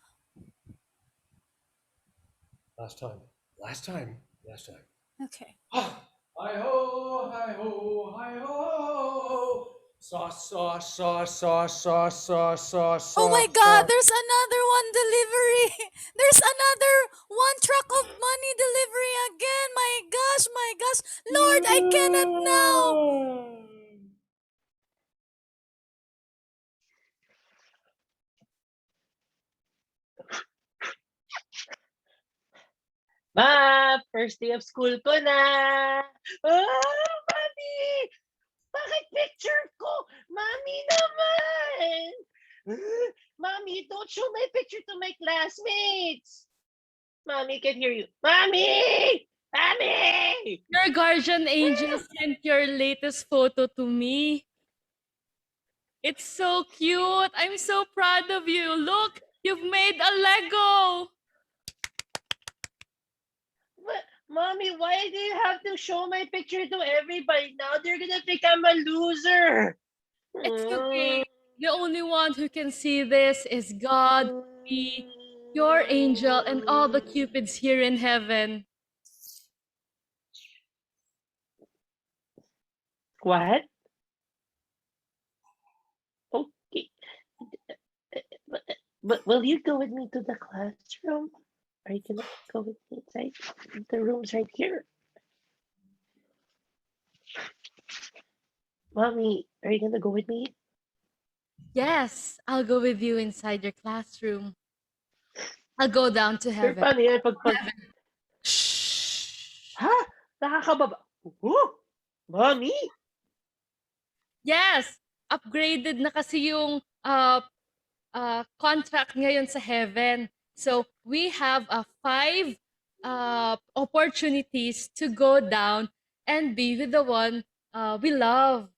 Last time. Last time. Last time. Okay. Hi ho, hi ho, hi ho. Sauce, sauce, sauce, sauce, sauce, sauce, sauce, Oh my sauce, God, sauce. there's another one delivery. There's another one truck of money delivery again. My gosh. Lord, I cannot now. Ma, first day of school ko na. Mami! Bakit picture ko? Mami naman! Mami, don't show my picture to my classmates. Mommy can hear you. Mommy! Mommy! Your guardian angel sent your latest photo to me. It's so cute. I'm so proud of you. Look, you've made a Lego. But, Mommy, why do you have to show my picture to everybody now? They're gonna think I'm a loser. It's okay. The only one who can see this is God, me, your angel, and all the cupids here in heaven. What? Okay. But will you go with me to the classroom? Are you gonna go with me inside? The room's right here. Mommy, are you gonna go with me? Yes, I'll go with you inside your classroom. I'll go down to Sir, heaven. paano yan pag... Shh. Ha? Nakakababa. Oh, Mommy? Yes, upgraded na kasi yung contract ngayon sa heaven. So we have 5 opportunities to go down and be with the one we love.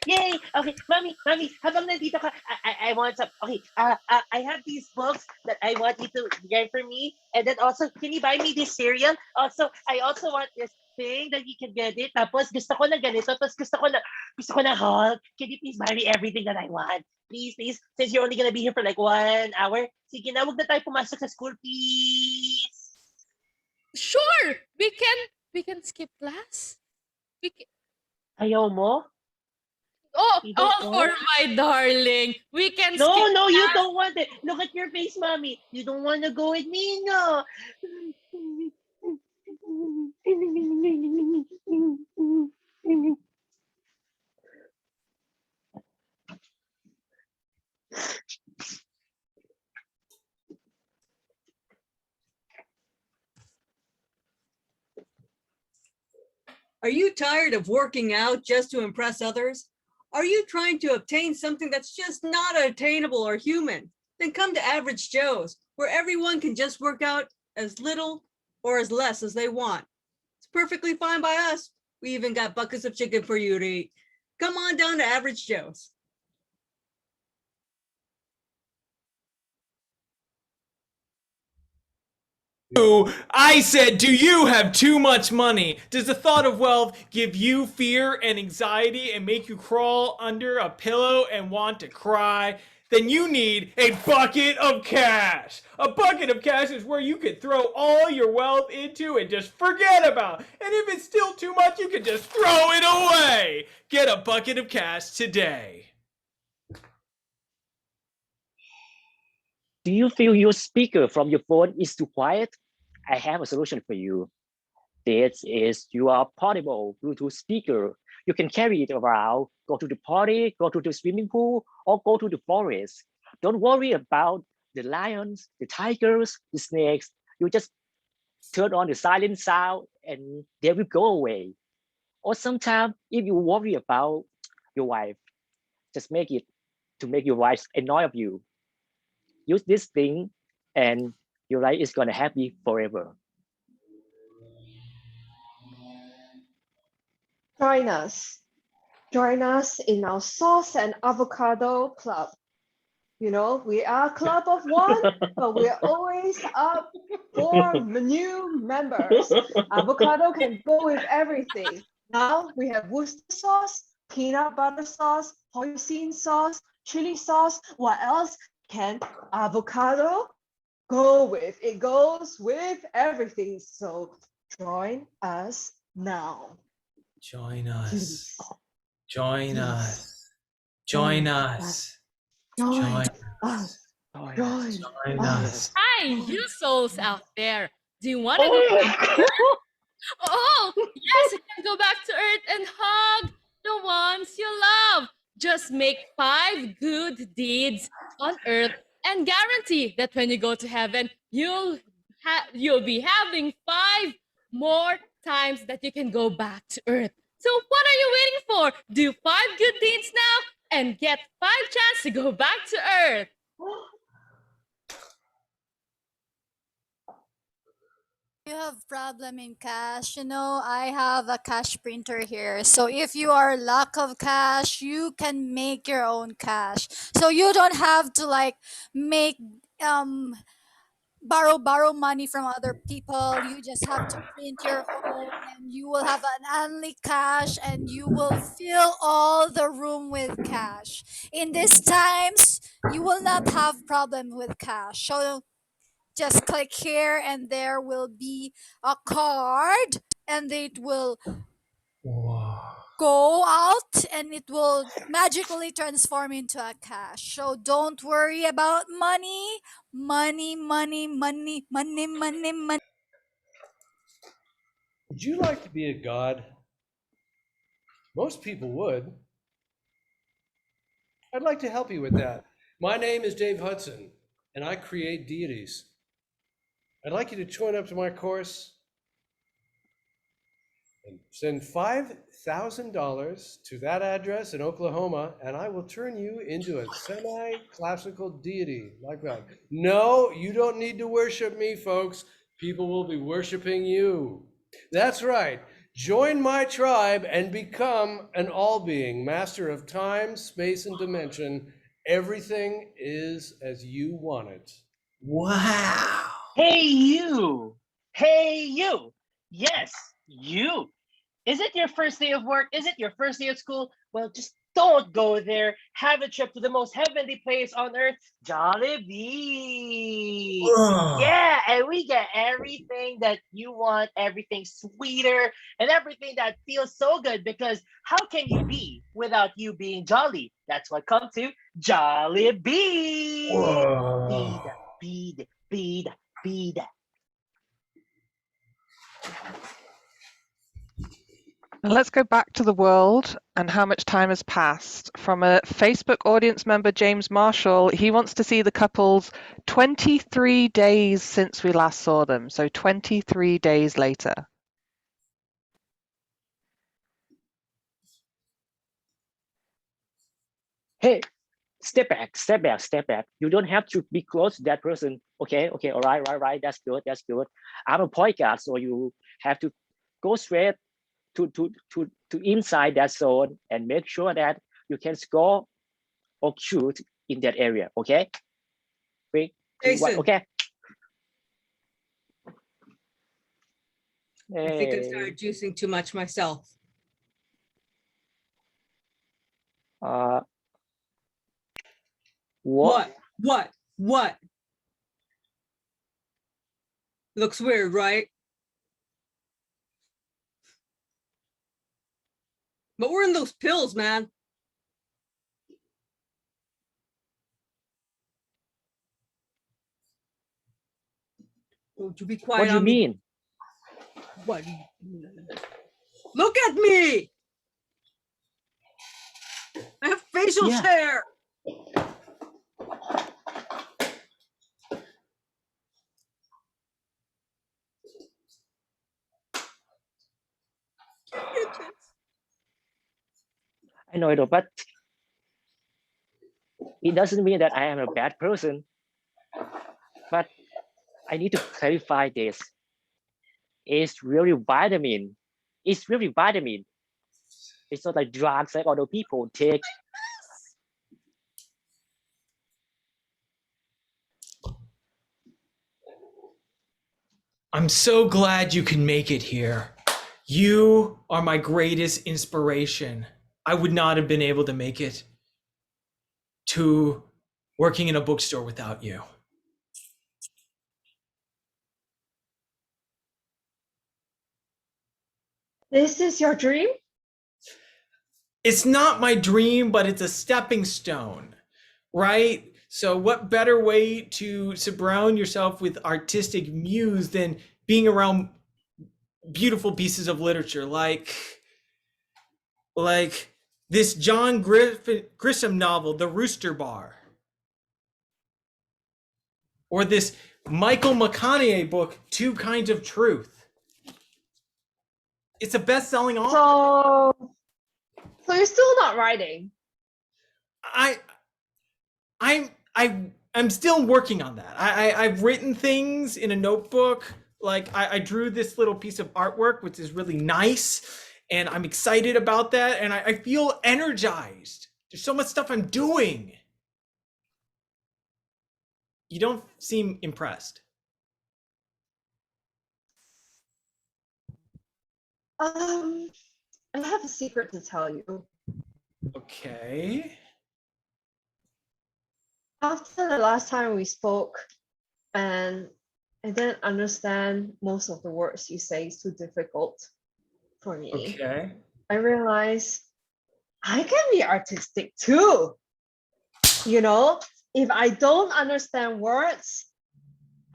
Yay! Okay, mommy, habang nandito ka, I want some. Okay, I have these books that I want you to get for me, and then also, can you buy me this cereal? Also, I also want this thing that you can get it. Tapos gusto ko na ganito. Tapos gusto ko na Hulk. Can you please buy me everything that I want? Please, please. Since you're only gonna be here for like 1 hour, sige na, wag na tayo pumasok sa school, please. Sure, we can skip class. We can, Ayaw mo? You don't oh, for want? my darling. We can No, skip no, you class. don't want it. Look at your face, mommy. You don't want to go with me, no. Are you tired of working out just to impress others? Are you trying to obtain something that's just not attainable or human? Then come to Average Joe's, where everyone can just work out as little or as less as they want. It's perfectly fine by us. We even got buckets of chicken for you to eat. Come on down to Average Joe's. I said, do you have too much money? Does the thought of wealth give you fear and anxiety and make you crawl under a pillow and want to cry? Then you need a bucket of cash. A bucket of cash is where you can throw all your wealth into and just forget about. And if it's still too much, you can just throw it away. Get a bucket of cash today. Do you feel your speaker from your phone is too quiet? I have a solution for you. This is your portable Bluetooth speaker. You can carry it around, go to the party, go to the swimming pool, or go to the forest. Don't worry about the lions, the tigers, the snakes. You just turn on the silent sound and they will go away. Or sometimes if you worry about your wife, just make it to make your wife annoy of you. Use this thing and your life is gonna happy forever. Join us. Join us in our sauce and avocado club. You know, we are a club of one, but we're always up for new members. Avocado can go with everything. Now we have Worcester sauce, peanut butter sauce, hoisin sauce, chili sauce. What else can avocado go with? It goes with everything. So join us now. Join us. Please. Join Please. us. Join us. Join Join us. Join us. Hi, you souls out there. Do you want to go back to Earth? Oh, yes, you can go back to Earth and hug the ones you love. Just make 5 good deeds on Earth and guarantee that when you go to heaven, you'll be having 5 more times that you can go back to Earth. So what are you waiting for? Do 5 good deeds now and get 5 chances to go back to Earth. You have problem in cash, you know, I have a cash printer here. So if you are lack of cash, you can make your own cash. So you don't have to like make borrow money from other people. You just have to print your own and you will have an only cash and you will fill all the room with cash. In these times, you will not have problem with cash. So just click here and there will be a card and it will go out and it will magically transform into a cash. So don't worry about money. Would you like to be a god? Most people would. I'd like to help you with that. My name is Dave Hudson, and I create deities. I'd like you to join up to my course And send $5,000 to that address in Oklahoma, and I will turn you into a semi-classical deity like that. No, you don't need to worship me, folks. People will be worshiping you. That's right. Join my tribe and become an all-being, master of time, space, and dimension. Everything is as you want it. Wow. Hey, you! Hey, you! Yes, you! Is it your first day of work? Is it your first day of school? Well, just don't go there. Have a trip to the most heavenly place on earth, Jollibee. Ugh. Yeah, and we get everything that you want, everything sweeter, and everything that feels so good because how can you be without you being jolly? That's what comes to Jollibee. Whoa. Bead, bead, bead. And let's go back to the world and how much time has passed. From a Facebook audience member, James Marshall, he wants to see the couples 23 days since we last saw them. So 23 days later. Hey, step back, step back, step back. You don't have to be close to that person. Okay, okay, all right, right, right. That's good, that's good. I'm a podcast, so you have to go straight to inside that zone and make sure that you can score or shoot in that area. Okay, 3, 2, 1. Jason, Okay. I think I Hey, started juicing too much myself. uh, what? What? Looks weird, right? But we're in those pills, man. Would you be What quiet do you on me? mean? What? Look at me! I have facial Yeah. hair. I know, but it doesn't mean that I am a bad person. But I need to clarify this. It's really vitamin. It's really vitamin. It's not like drugs like other people take. I'm so glad you can make it here. You are my greatest inspiration. I would not have been able to make it to working in a bookstore without you. This is your dream? It's not my dream, but it's a stepping stone, right? So what better way to surround yourself with artistic muse than being around beautiful pieces of literature like this John Grisham novel, The Rooster Bar, or this Michael McConaughey book, Two Kinds of Truth. It's a best-selling author. So you're still not writing? I'm still working on that. I've written things in a notebook. Like I drew this little piece of artwork, which is really nice, and I'm excited about that. And I feel energized. There's so much stuff I'm doing. You don't seem impressed. I have a secret to tell you. Okay. After the last time we spoke, and I didn't understand most of the words you say, it's too difficult for me. Okay. I realized I can be artistic too. You know, if I don't understand words,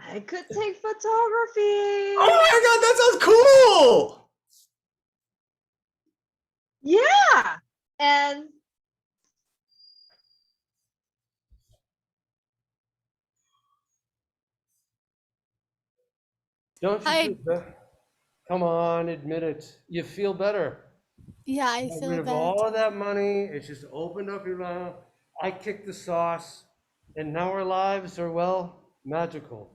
I could take photography. Oh my God, that sounds cool. Yeah. And Don't you I feel better? Come on, admit it. You feel better. Yeah, I Got rid feel of all of better. that money. It's just opened up your mouth. I kicked the sauce, and now our lives are, well, magical.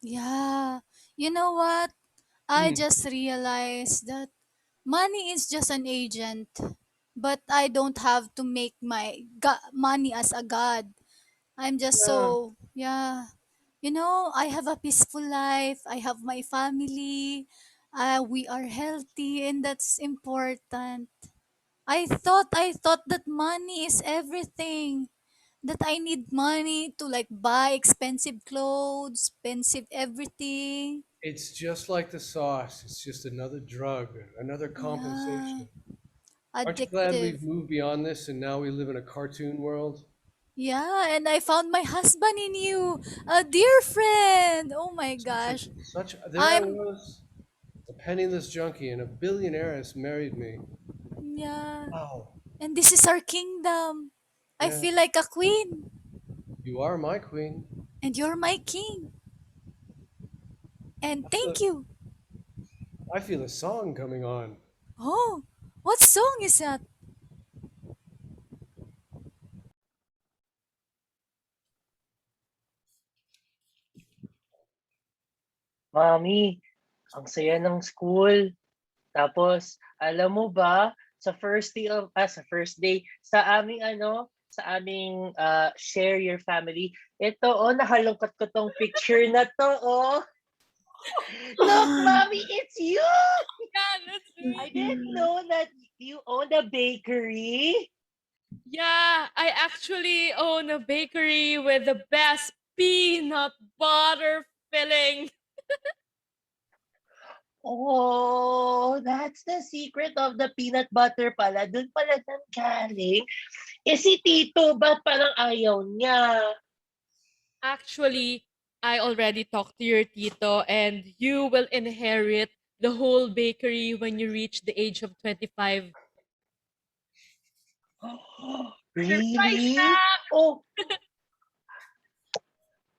Yeah. You know what? I Hmm. just realized that money is just an agent, but I don't have to make my money as a god. I'm just Yeah, so, yeah. You know, I have a peaceful life. I have my family. We are healthy, and that's important. I thought that money is everything. That I need money to like buy expensive clothes, expensive everything. it's just like the sauce. It's just another drug, another Yeah, compensation. Aren't you glad addictive. we've moved beyond this and now we live in a cartoon world? Yeah, and I found my husband in you, a dear friend. Oh my Such a gosh. there I I'm was, a penniless junkie, and a billionaire has married me. yeah. Wow. And this is our kingdom. I Yeah, feel like a queen you are my queen. and you're my king. And I feel, thank you. I feel a song coming on. Oh, what song is that? Mami, ang saya ng school. Tapos, alam mo ba, sa aming share your family, ito, nahalungkat ko tong picture na to, oh. Look, mommy, it's you! Yeah, that's I me. didn't know that you own a bakery. Yeah, I actually own a bakery with the best peanut butter filling. Oh, that's the secret of the peanut butter pala. Doon pala nanggaling. Si Tito, ba't parang ayaw niya? Actually, I already talked to your tito, and you will inherit the whole bakery when you reach the age of 25. Surprise Really? na! Oh,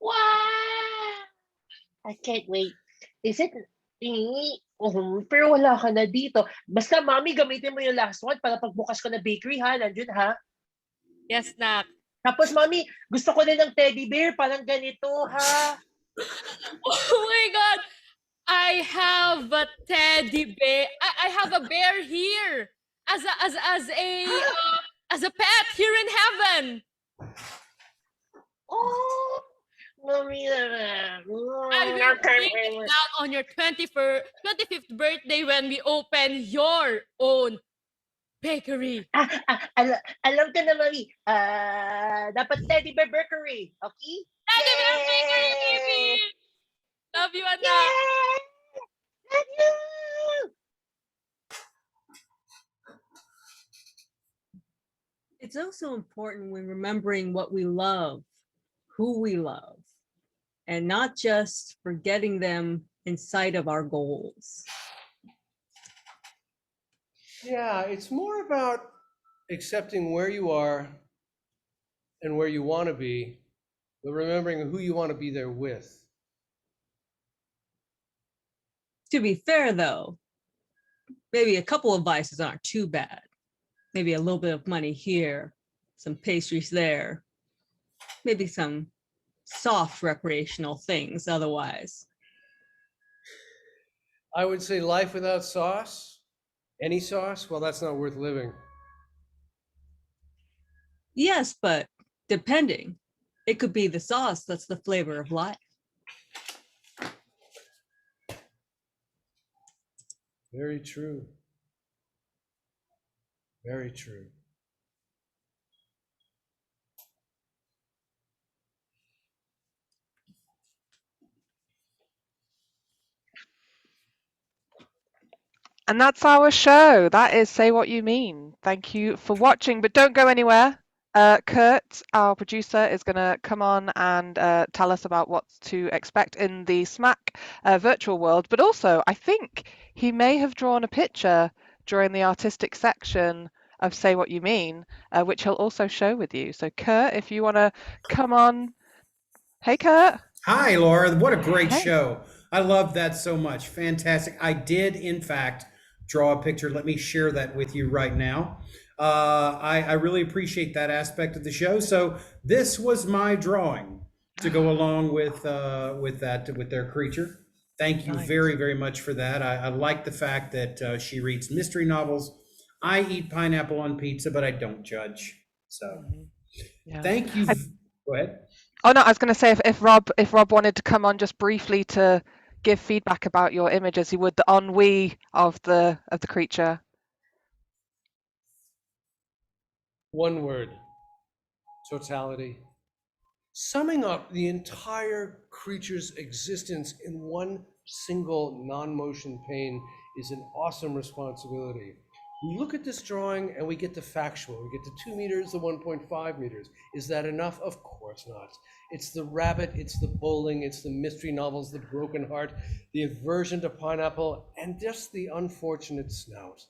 wow! I can't wait. Is it... pero wala ka na dito. Basta, mami, gamitin mo yung last one para pagbukas ko na bakery, ha? Nandun, ha? Yes, Nak. Tapos, mami, gusto ko din ng teddy bear, parang ganito, ha? Oh my God! I have a teddy bear. I have a bear here as a pet here in heaven. Oh, mami, I will bring it down on your 25th birthday when we open your own bakery. alam ko na, mami. Dapat teddy bear bakery, okay? Teddy bear bakery, baby! Yay! Love you, Anak. Yay! Love you! It's also important when remembering what we love, who we love, and not just forgetting them in sight of our goals. Yeah, it's more about accepting where you are and where you want to be, but remembering who you want to be there with. To be fair, though, maybe a couple of vices aren't too bad. Maybe a little bit of money here, some pastries there, maybe some soft recreational things otherwise. I would say life without sauce, any sauce, well, that's not worth living. Yes, but depending, it could be the sauce that's the flavor of life. Very true. Very true. And that's our show. That is Say What You Mean. Thank you for watching, but don't go anywhere. Kurt, our producer, is going to come on and tell us about what to expect in the Smack virtual world. But also, I think he may have drawn a picture during the artistic section of Say What You Mean, which he'll also show with you. So, Kurt, if you want to come on. Hey, Kurt. Hi, Laura. What a great Hey. show. I love that so much. Fantastic. I did, in fact, draw a picture. Let me share that with you right now. I really appreciate that aspect of the show. So this was my drawing to go along with their creature. Thank you very, very much for that. I like the fact that she reads mystery novels. I eat pineapple on pizza, but I don't judge. So Yeah. thank you. Go ahead. Oh no, I was going to say if Rob wanted to come on just briefly to give feedback about your images, he would, the ennui of the creature. One word: totality. Summing up the entire creature's existence in one single non-motion pane is an awesome responsibility. We look at this drawing and we get the factual. We get the 2 meters, the 1.5 meters. Is that enough? Of course not. It's the rabbit, it's the bowling, it's the mystery novels, the broken heart, the aversion to pineapple, and just the unfortunate snout.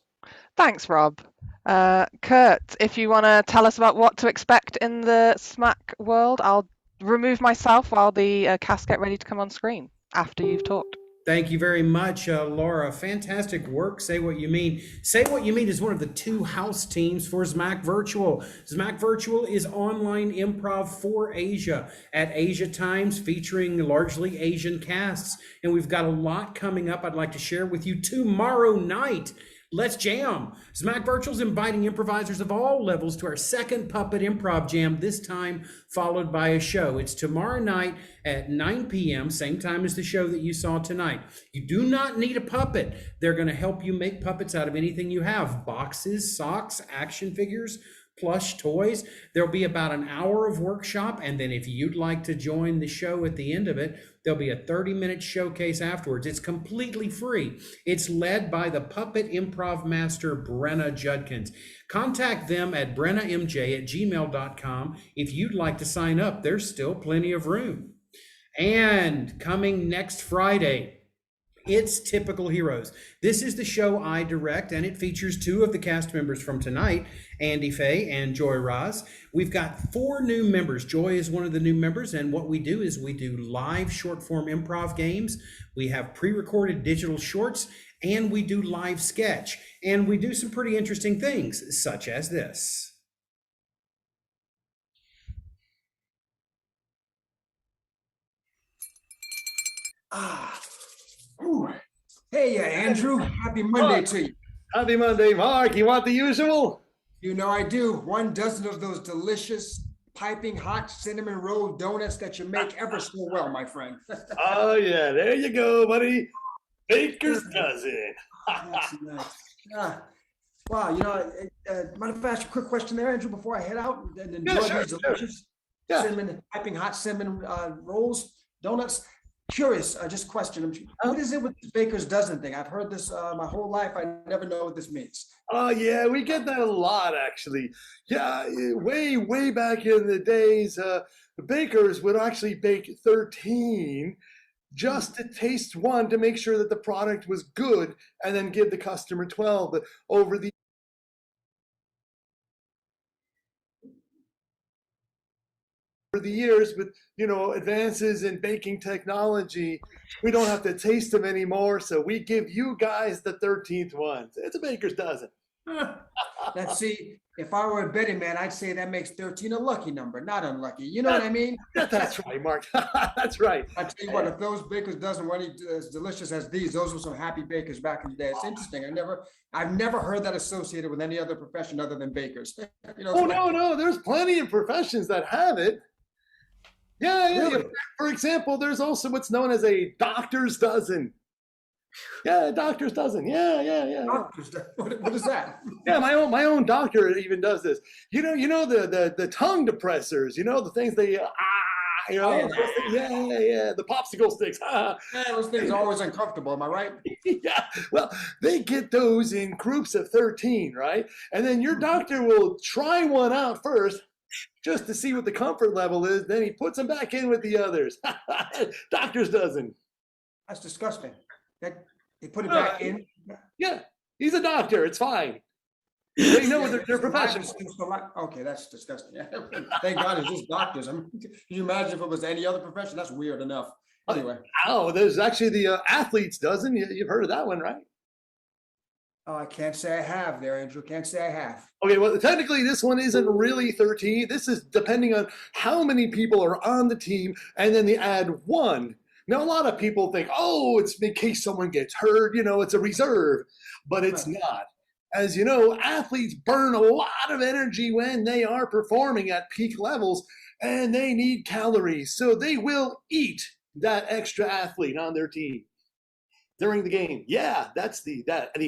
Thanks, Rob. Kurt, if you want to tell us about what to expect in the Smack world, I'll remove myself while the cast get ready to come on screen after you've talked. Thank you very much, Laura. Fantastic work. Say What You Mean. Say What You Mean is one of the 2 house teams for ZmackVirtual. ZmackVirtual is online improv for Asia at Asia Times, featuring largely Asian casts. And we've got a lot coming up I'd like to share with you tomorrow night. Let's jam. ZmackVirtual's inviting improvisers of all levels to our second Puppet Improv Jam, this time followed by a show. It's tomorrow night at 9 p.m., same time as the show that you saw tonight. You do not need a puppet. They're going to help you make puppets out of anything you have: boxes, socks, action figures, plush toys. There'll be about an hour of workshop, and then if you'd like to join the show at the end of it, there'll be a 30-minute showcase afterwards. It's completely free. It's led by the puppet improv master, Brenna Judkins. Contact them at brennamj@gmail.com if you'd like to sign up. There's still plenty of room. And coming next Friday, it's Typical Heroes. This is the show I direct, and it features 2 of the cast members from tonight, Andy Fay and Joy Roz. We've got 4 new members. Joy is one of the new members, and what we do is we do live short-form improv games. We have pre-recorded digital shorts, and we do live sketch. And we do some pretty interesting things, such as this. Ooh. Hey, Andrew. Happy Monday to you. Happy Monday, Mark. You want the usual? You know I do. 1 dozen of those delicious, piping hot cinnamon roll donuts that you make ever so well, my friend. Oh, yeah. There you go, buddy. Baker's dozen. That's nice. Wow. You know, mind if I ask a quick question there, Andrew, before I head out and enjoy these delicious cinnamon, piping hot cinnamon rolls, donuts? Curious, just question. What is it with the baker's dozen thing? I've heard this my whole life. I never know what this means. Oh, yeah, we get that a lot, actually. Yeah, way back in the days, the bakers would actually bake 13 just to taste 1 to make sure that the product was good, and then give the customer 12. But over the years, with advances in baking technology, we don't have to taste them anymore, so we give you guys the 13th ones. It's a baker's dozen. Let's see, if I were a betting man, I'd say that makes 13 a lucky number, not unlucky. You know what I mean? That's right, Mark. That's right. I tell you what, if those baker's dozen were as delicious as these, those were some happy bakers back in the day. It's interesting. I've never heard that associated with any other profession other than bakers. No, there's plenty of professions that have it. Yeah. Really? For example, there's also what's known as a doctor's dozen. Yeah, doctor's dozen. Yeah. Doctor's dozen. What is that? Yeah, my own doctor even does this. You know the tongue depressors. The things they the popsicle sticks. Those things are always uncomfortable. Am I right? Yeah. Well, they get those in groups of 13, right? And then your doctor will try one out first, just to see what the comfort level is. Then he puts them back in with the others. Doctor's dozen. That's disgusting. They put it back in. Yeah, he's a doctor. It's fine. They know they're professionals. Okay, that's disgusting. Thank God it's just doctors. Can you imagine if it was any other profession? That's weird enough. Anyway. Oh, there's actually the athletes dozen. You've heard of that one, right? Oh, I can't say I have there, Andrew. Can't say I have. Okay, well, technically, this one isn't really 13. This is depending on how many people are on the team, and then they add one. Now, a lot of people think, oh, it's in case someone gets hurt, it's a reserve, but it's not. As you know, athletes burn a lot of energy when they are performing at peak levels, and they need calories, so they will eat that extra athlete on their team during the game. Yeah, that's the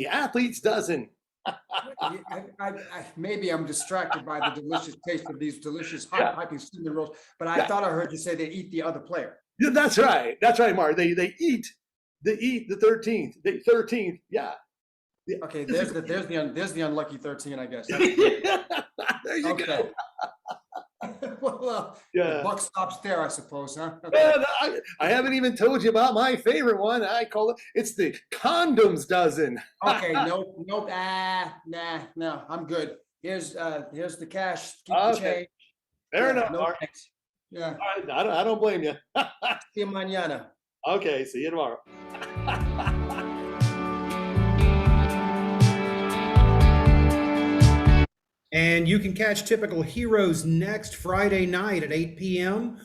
athletes dozen. Maybe I'm distracted by the delicious taste of these delicious hot piping cinnamon rolls, but I thought I heard you say they eat the other player. Yeah, that's right. That's right, Mark. They eat the 13th. The 13th. Yeah. Okay, there's the unlucky 13, I guess. There you go. Well, the buck stops there, I suppose, huh? Okay. Yeah, I haven't even told you about my favorite one. I call it's the condoms dozen. Okay, nope. No, I'm good. Here's the cash. Keep the change. Fair enough, no Mark. thanks. Yeah. All right, I don't blame you. See you mañana. Okay, see you tomorrow. And you can catch Typical Heroes next Friday night at 8 p.m.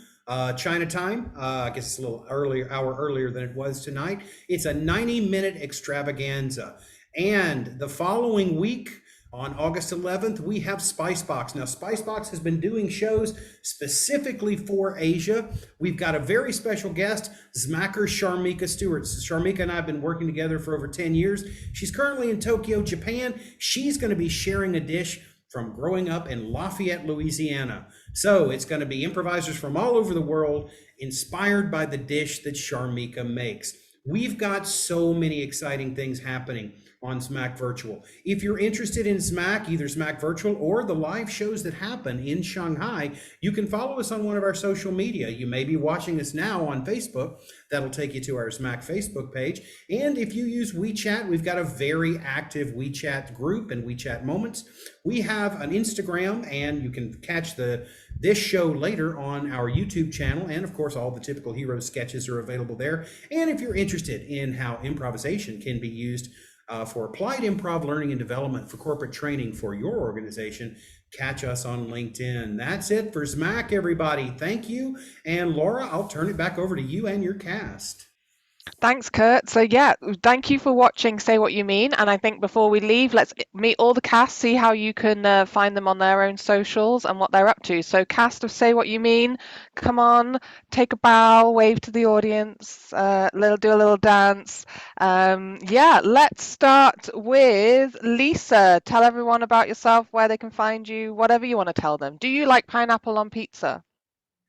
China time. I guess it's a little hour earlier than it was tonight. It's a 90-minute extravaganza. And the following week, on August 11th, we have Spicebox. Now, Spicebox has been doing shows specifically for Asia. We've got a very special guest, Zmacker Sharmika Stewart. Sharmika and I have been working together for over 10 years. She's currently in Tokyo, Japan. She's going to be sharing a dish from growing up in Lafayette, Louisiana. So it's going to be improvisers from all over the world inspired by the dish that Sharmika makes. We've got so many exciting things happening on ZmackVirtual. If you're interested in Zmack, either ZmackVirtual or the live shows that happen in Shanghai, you can follow us on one of our social media. You may be watching us now on Facebook. That'll take you to our Zmack Facebook page. And if you use WeChat, we've got a very active WeChat group and WeChat moments. We have an Instagram, and you can catch this show later on our YouTube channel. And of course, all the Typical Heroes sketches are available there. And if you're interested in how improvisation can be used for applied improv learning and development for corporate training for your organization, catch us on LinkedIn. That's it for Zmack, everybody. Thank you. And Laura, I'll turn it back over to you and your cast. Thanks, Kurt. So yeah, thank you for watching Say What You Mean. And I think before we leave, let's meet all the cast, see how you can find them on their own socials and what they're up to. So cast of Say What You Mean, come on, take a bow, wave to the audience, do a little dance. Yeah, let's start with Lisa. Tell everyone about yourself, where they can find you, whatever you want to tell them. Do you like pineapple on pizza?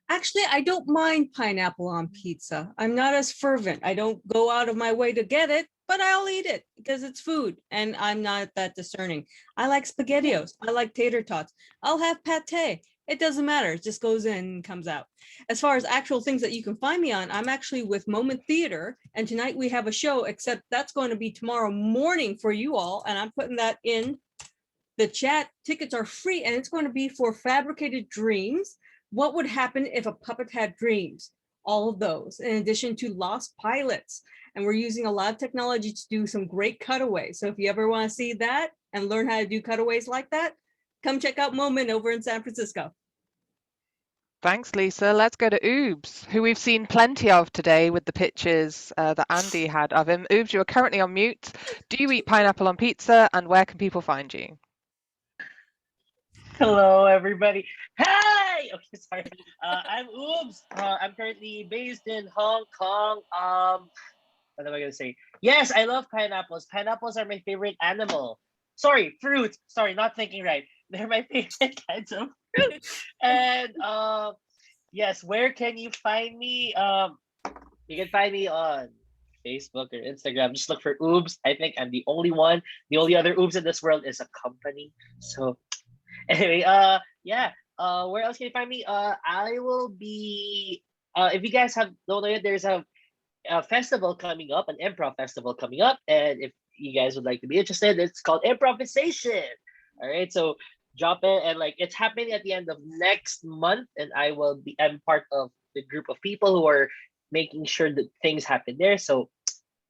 Actually, I don't mind pineapple on pizza. I'm not as fervent. I don't go out of my way to get it, but I'll eat it because it's food and I'm not that discerning. I like SpaghettiOs. I like tater tots. I'll have pate. It doesn't matter. It just goes in and comes out. As far as actual things that you can find me on, I'm actually with Moment Theater. And tonight we have a show, except that's going to be tomorrow morning for you all. And I'm putting that in the chat. Tickets are free and it's going to be for Fabricated Dreams. What would happen if a puppet had dreams? All of those, in addition to Lost Pilots. And we're using a lot of technology to do some great cutaways. So if you ever want to see that and learn how to do cutaways like that, come check out Moment over in San Francisco. Thanks, Lisa. Let's go to Oobs, who we've seen plenty of today with the pictures that Andy had of him. Oobs, you are currently on mute. Do you eat pineapple on pizza, and where can people find you? Hello, everybody. Hey! Okay, sorry. I'm Oobs. I'm currently based in Hong Kong. What am I going to say? Yes, I love pineapples. Pineapples are my favorite animal. Sorry, fruit. Sorry, not thinking right. They're my favorite kinds of fruit. And yes, where can you find me? You can find me on Facebook or Instagram. Just look for Oobs. I think I'm the only one. The only other Oobs in this world is a company. So anyway, yeah. Where else can you find me? I will be. If you guys don't know yet, there's a festival coming up, an improv festival coming up, and if you guys would like to be interested, it's called Improvisation. All right, so drop in, and like it's happening at the end of next month, and I'm part of the group of people who are making sure that things happen there. So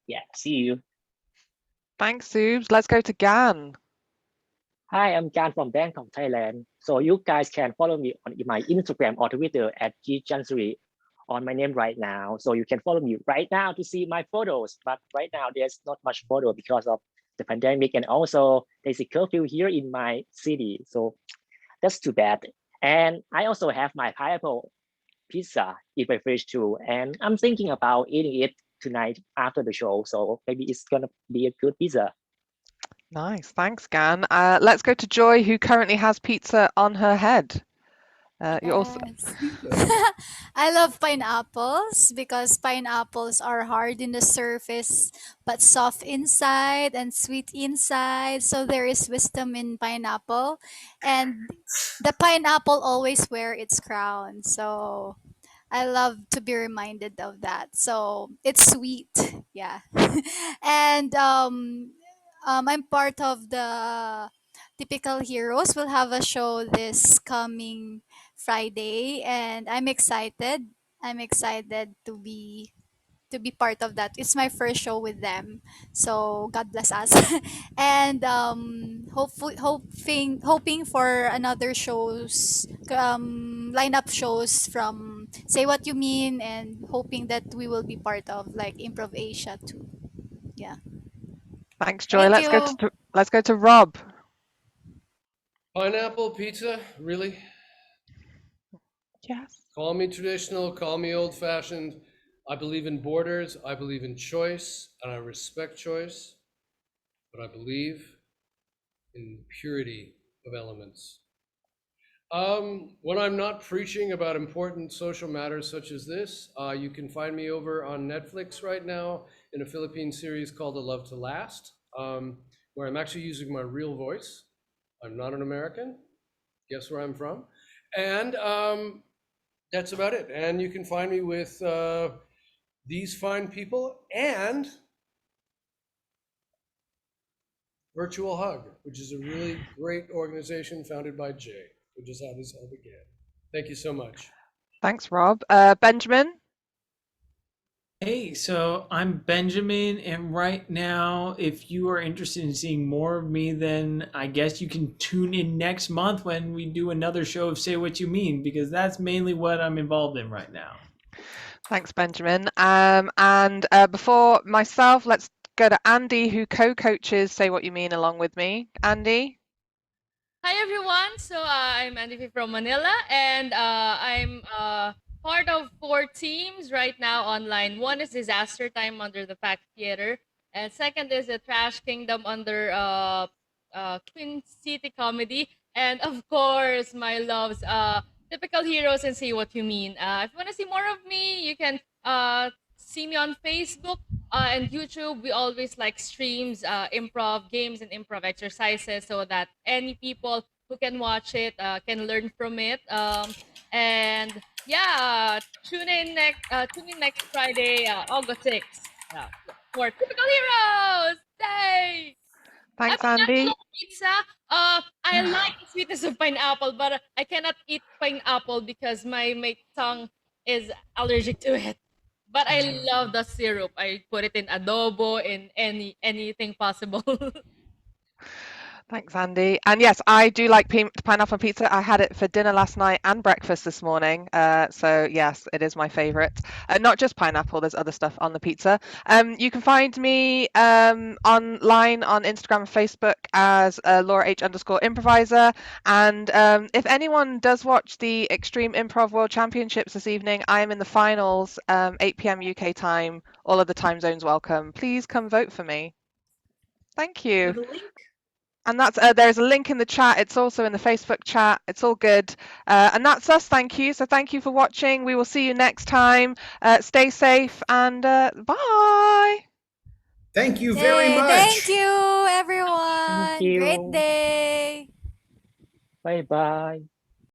yeah, see you. Thanks, Subes. Let's go to Gan. Hi, I'm Gan from Bangkok, Thailand. So you guys can follow me on my Instagram or Twitter at gjansuri on my name right now. So you can follow me right now to see my photos. But right now there's not much photo because of the pandemic, and also there's a curfew here in my city. So that's too bad. And I also have my pineapple pizza in my fridge too. And I'm thinking about eating it tonight after the show. So maybe it's gonna be a good pizza. Nice, thanks, Gan. Let's go to Joy, who currently has pizza on her head. You're also Yes. I love pineapples because pineapples are hard in the surface but soft inside and sweet inside. So there is wisdom in pineapple. And the pineapple always wear its crown. So I love to be reminded of that. So it's sweet. Yeah. And I'm part of the Typical Heroes. We'll have a show this coming Friday, and I'm excited. I'm excited to be part of that. It's my first show with them, so God bless us. And hoping for another shows, lineup shows from Say What You Mean, and hoping that we will be part of like Improv Asia too. Yeah. thanks, Joy. Thank Let's go to Rob. Pineapple pizza, really? Yes. Call me traditional, call me old fashioned. I believe in borders, I believe in choice, and I respect choice, but I believe in purity of elements. When I'm not preaching about important social matters such as this, you can find me over on Netflix right now in a Philippine series called A Love to Last, where I'm actually using my real voice. I'm not an American. Guess where I'm from? And that's about it. And you can find me with these fine people and Virtual Hug, which is a really great organization founded by Jay, which is how this all began. Thank you so much. Thanks, Rob. Benjamin. Hey, so I'm Benjamin, and right now, if you are interested in seeing more of me, then I guess you can tune in next month when we do another show of Say What You Mean, because that's mainly what I'm involved in right now. Thanks, Benjamin. And before myself, let's go to Andy, who co-coaches Say What You Mean along with me. Andy. Hi everyone. So I'm Andy from Manila, and I'm part of 4 teams right now online. One is Disaster Time under the Fact Theater, and second is the Trash Kingdom under Queen City Comedy, and of course my loves Typical Heroes and Say What You Mean. If you want to see more of me, you can see me on Facebook and YouTube. We always like streams, improv games and improv exercises so that any people who can watch it can learn from it. And yeah, tune in next Friday, August 6th, for Typical Heroes. Yay! Thanks, I'm Andy. not pizza. I like the sweetness of pineapple, but I cannot eat pineapple because my tongue is allergic to it. But I love the syrup. I put it in adobo, in anything possible. Thanks, Andy. And yes, I do like pineapple pizza. I had it for dinner last night and breakfast this morning. So yes, it is my favorite. Not just pineapple, there's other stuff on the pizza. You can find me online on Instagram and Facebook as Laura H _ improviser. And if anyone does watch the Extreme Improv World Championships this evening, I am in the finals, 8 p.m. UK time. All of the time zones welcome. Please come vote for me. Thank you. The link? And that's there's a link in the chat. It's also in the Facebook chat. It's all good. And that's us. Thank you. So thank you for watching. We will see you next time. Stay safe and bye. Thank you very much. Thank you, everyone. Thank you. Great day. Bye bye.